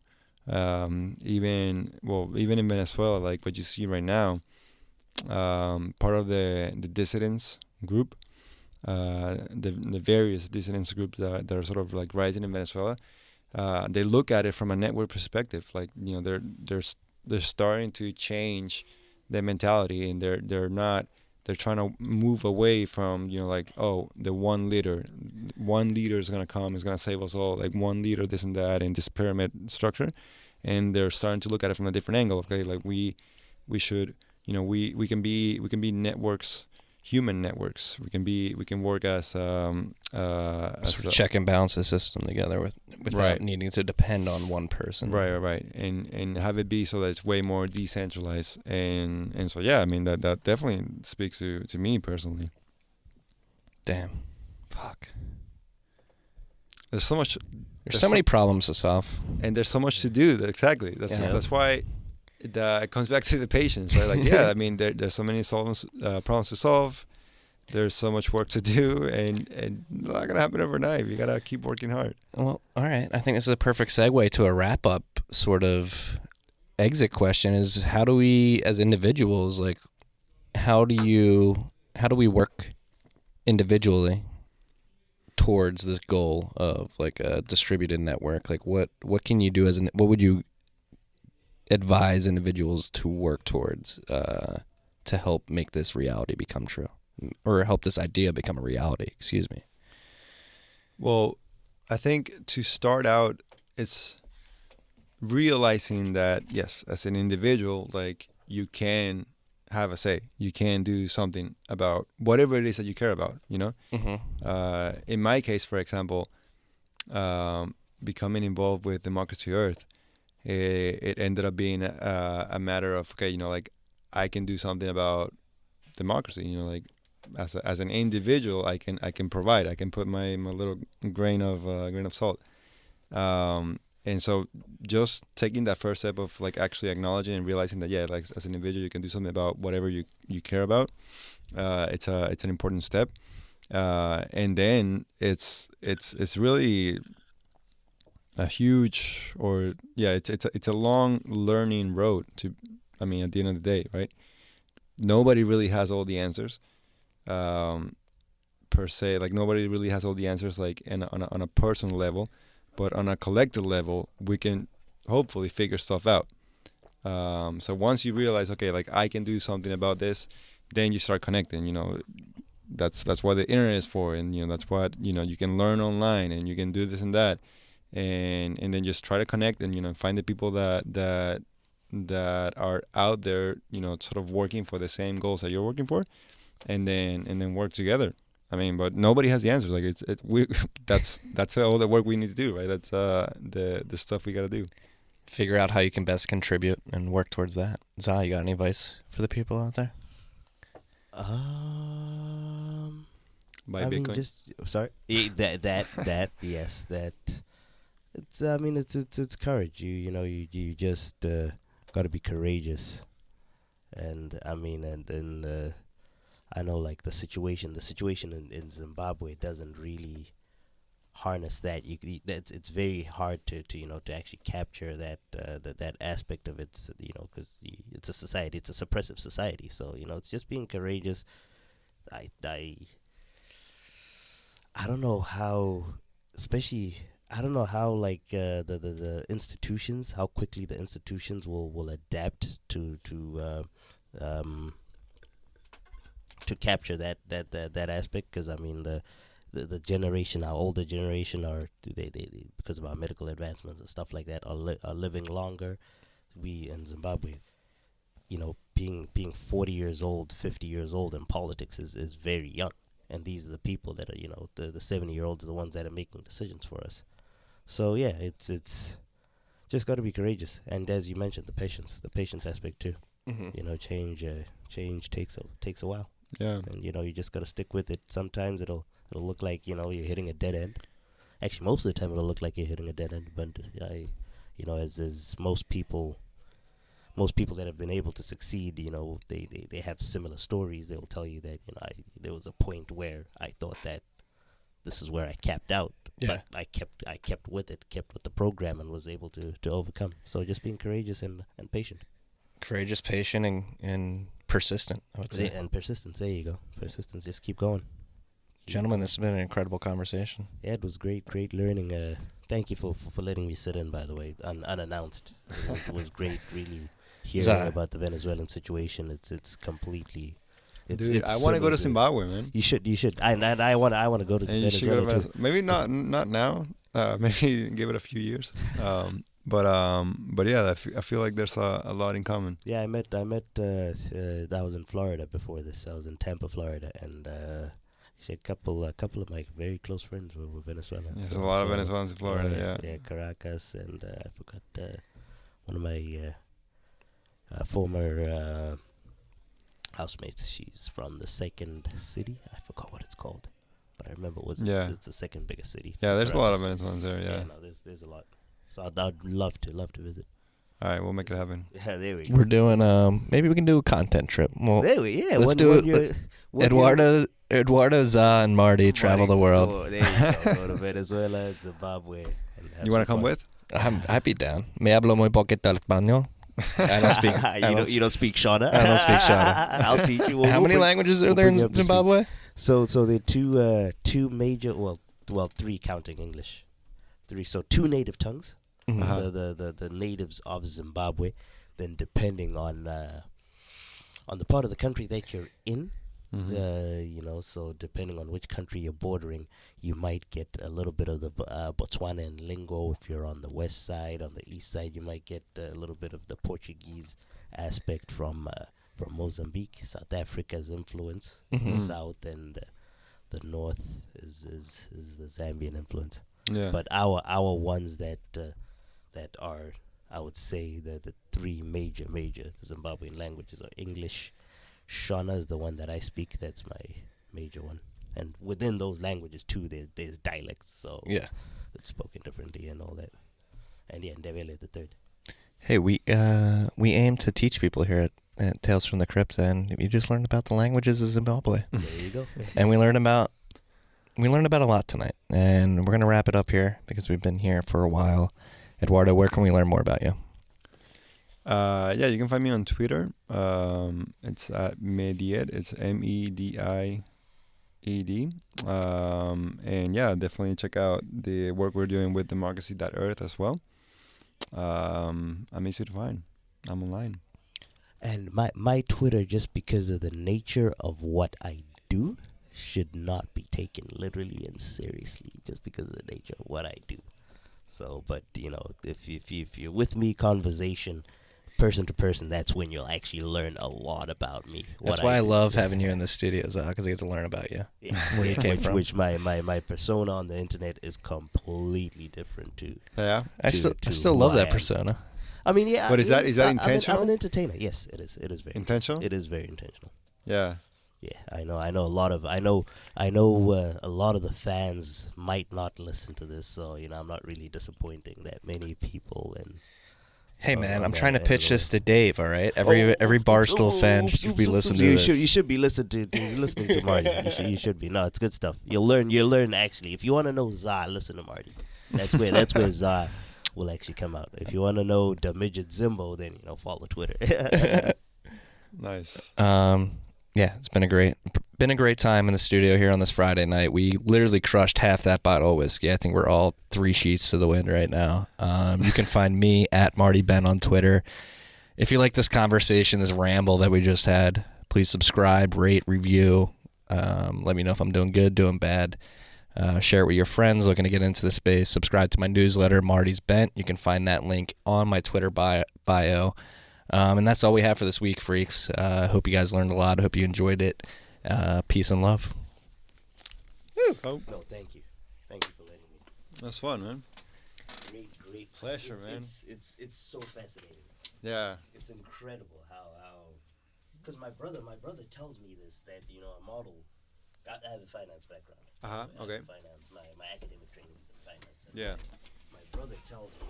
Even in Venezuela, like what you see right now, part of the dissidents group. The various dissidents groups that are sort of like rising in Venezuela, they look at it from a network perspective. Like, you know, they're starting to change their mentality, and they're trying to move away from, you know, like, oh, the 1 leader is going to come, is going to save us all, like 1 leader, this and that, in this pyramid structure. And they're starting to look at it from a different angle. Okay, like we should, you know, we can be networks, human networks. We can work as sort of check and balance the system together without needing to depend on one person. Right. And have it be so that it's way more decentralized. And so, yeah, I mean, that definitely speaks to me personally. Damn. Fuck. There's so much. There's so many problems to solve. And there's so much to do. Exactly. That's why it comes back to the patience, right? Like, yeah, I mean, there's so many problems to solve. There's so much work to do, and it's not going to happen overnight. You got to keep working hard. Well, all right. I think this is a perfect segue to a wrap-up sort of exit question is, how do we, as individuals, like, how do we work individually towards this goal of, like, a distributed network? Like, what can you do what would you advise individuals to work towards to help make this reality become true? Or help this idea become a reality, excuse me. Well, I think to start out, it's realizing that, yes, as an individual, like, you can have a say. You can do something about whatever it is that you care about, you know? Mm-hmm. In my case, for example, becoming involved with Democracy Earth, it ended up being a matter of, okay, you know, like, I can do something about democracy, you know, like, as an individual, I can provide. I can put my little grain of salt. And so just taking that first step of, like, actually acknowledging and realizing that, yeah, like, as an individual, you can do something about whatever you care about. It's an important step. And then it's really a huge, or yeah, it's a long learning road to. I mean, at the end of the day, right? Nobody really has all the answers. Per se, like, nobody really has all the answers, like, on a personal level, but on a collective level, we can hopefully figure stuff out. So once you realize, okay, like, I can do something about this, then you start connecting. You know, that's what the internet is for, and, you know, that's what, you know, you can learn online, and you can do this and that, and then just try to connect, and, you know, find the people that are out there, you know, sort of working for the same goals that you're working for. And then work together. I mean, but nobody has the answers. Like, that's all the work we need to do, right? That's the stuff we got to do. Figure out how you can best contribute and work towards that. Zah, you got any advice for the people out there? Buy I Bitcoin. mean, sorry. That yes, that. It's. I mean, it's courage. You know, you just got to be courageous, and I mean, and I know, like, the situation in Zimbabwe doesn't really harness that. It's very hard to actually capture that aspect of it, you know, because it's a society, it's a suppressive society. So, you know, it's just being courageous. I don't know how, especially. I don't know how, like, the institutions, how quickly the institutions will adapt to capture that aspect, because I mean the generation, our older generation, are they because of our medical advancements and stuff like that, are living longer. We in Zimbabwe, you know, being 40 years old, 50 years old in politics is very young, and these are the people that are, you know, the 70-year-olds are the ones that are making decisions for us. So yeah, it's just got to be courageous, and as you mentioned, the patience aspect too. Mm-hmm. You know, change takes a while. Yeah. And, you know, you just got to stick with it. Sometimes it'll look like, you know, you're hitting a dead end. Actually, most of the time it'll look like you're hitting a dead end. But, you know, as most people that have been able to succeed, you know, they have similar stories. They'll tell you that, you know, there was a point where I thought that this is where I capped out. Yeah. But I kept with the program, and was able to overcome. So just being courageous and patient. Courageous, patient, and persistent, I would say. And persistence, there you go. Persistence, just keep going. Gentlemen, this has been an incredible conversation. Yeah, it was great learning Thank you for letting me sit in, by the way, unannounced. It was great, really, hearing about the Venezuelan situation. It's completely... Dude, I want to go to Zimbabwe, man. You should. I want to go to Venezuela too. Maybe not now. Maybe give it a few years. But yeah, I feel like there's a lot in common. Yeah, I met. I was in Florida before this. I was in Tampa, Florida, and actually a couple of my very close friends were Venezuelans. There's a lot of Venezuelans in Florida. Yeah, Caracas, and I forgot one of my former housemates. She's from the second city. I forgot what it's called, but I remember it's the second biggest city. Yeah, there's a lot of Venezuelans there. Yeah, no, there's a lot. So I'd love to visit. All right, we'll make it happen. Yeah, there we go. We're doing maybe we can do a content trip. Well, let's do it. Eduardo, Za, and Marty travel the world. There you go. Go to Venezuela, Zimbabwe. You want to come with? I'd be down. Me hablo muy poquito español. I don't speak. You don't speak Shona. I don't speak Shona. I'll teach you. How many languages are there in Zimbabwe? So there are two major. Well, three counting English. So two native tongues. Mm-hmm. The natives of Zimbabwe. Then depending on the part of the country that you're in. Mm-hmm. So depending on which country you're bordering, you might get a little bit of the Botswana lingo. If you're on the west side, on the east side, you might get a little bit of the Portuguese aspect from Mozambique. South Africa's influence, the south, and the north is the Zambian influence. Yeah. But our ones that are, I would say, the three major Zimbabwean languages are English. Shona is the one that I speak. That's my major one. And within those languages, too, there's dialects. So yeah, it's spoken differently and all that. And yeah, Ndebele the third. Hey, we aim to teach people here at Tales from the Crypt, and you just learned about the languages of Zimbabwe. There you go. And we learned about a lot tonight. And we're going to wrap it up here because we've been here for a while. Eduardo, where can we learn more about you? Yeah, you can find me on Twitter. It's at Medied. It's MEDIED. And yeah, definitely check out the work we're doing with democracy.earth as well. I'm easy to find. I'm online. And my Twitter, just because of the nature of what I do, should not be taken literally and seriously, just because of the nature of what I do. So, but if you're with me, conversation, person to person, that's when you'll actually learn a lot about me. That's why I love having you in the studios, because I get to learn about you. Yeah. Where you came from. Which my persona on the internet is completely different too. Yeah, I still love that persona. I mean, yeah. But is that intentional? I'm an entertainer. Yes, it is. It is very intentional. It is very intentional. Yeah. Yeah, I know a lot of a lot of the fans might not listen to this, so I'm not really disappointing that many people. And hey man, I'm trying to pitch this to Dave. All right, every Barstool fan should be listening to this. You should be listening to Marty. You should be. No, it's good stuff. You'll learn actually. If you want to know Za, listen to Marty. That's where Za will actually come out. If you want to know the midget Zimbo, then follow Twitter. Nice. Yeah, it's been a great time in the studio here on this Friday night. We literally crushed half that bottle of whiskey. I think we're all 3 sheets to the wind right now. You can find me at Marty Ben on Twitter. If you like this conversation, this ramble that we just had, please subscribe, rate, review. Let me know if I'm doing good, doing bad. Share it with your friends looking to get into the space. Subscribe to my newsletter, Marty's Bent. You can find that link on my Twitter bio. And that's all we have for this week, freaks. I hope you guys learned a lot. I hope you enjoyed it. Peace and love. No, thank you. Thank you for letting me. That's fun, man. Great pleasure, man. It's so fascinating. Yeah. It's incredible how because my brother tells me this, that a model. I have a finance background. Okay. Finance. My academic training is in finance. Yeah. My brother tells me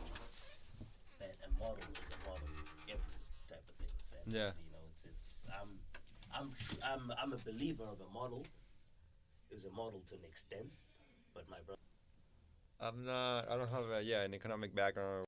that a model is a model in every type of thing. And yeah. I'm a believer of a model is a model to an extent, but my brother. I don't have an economic background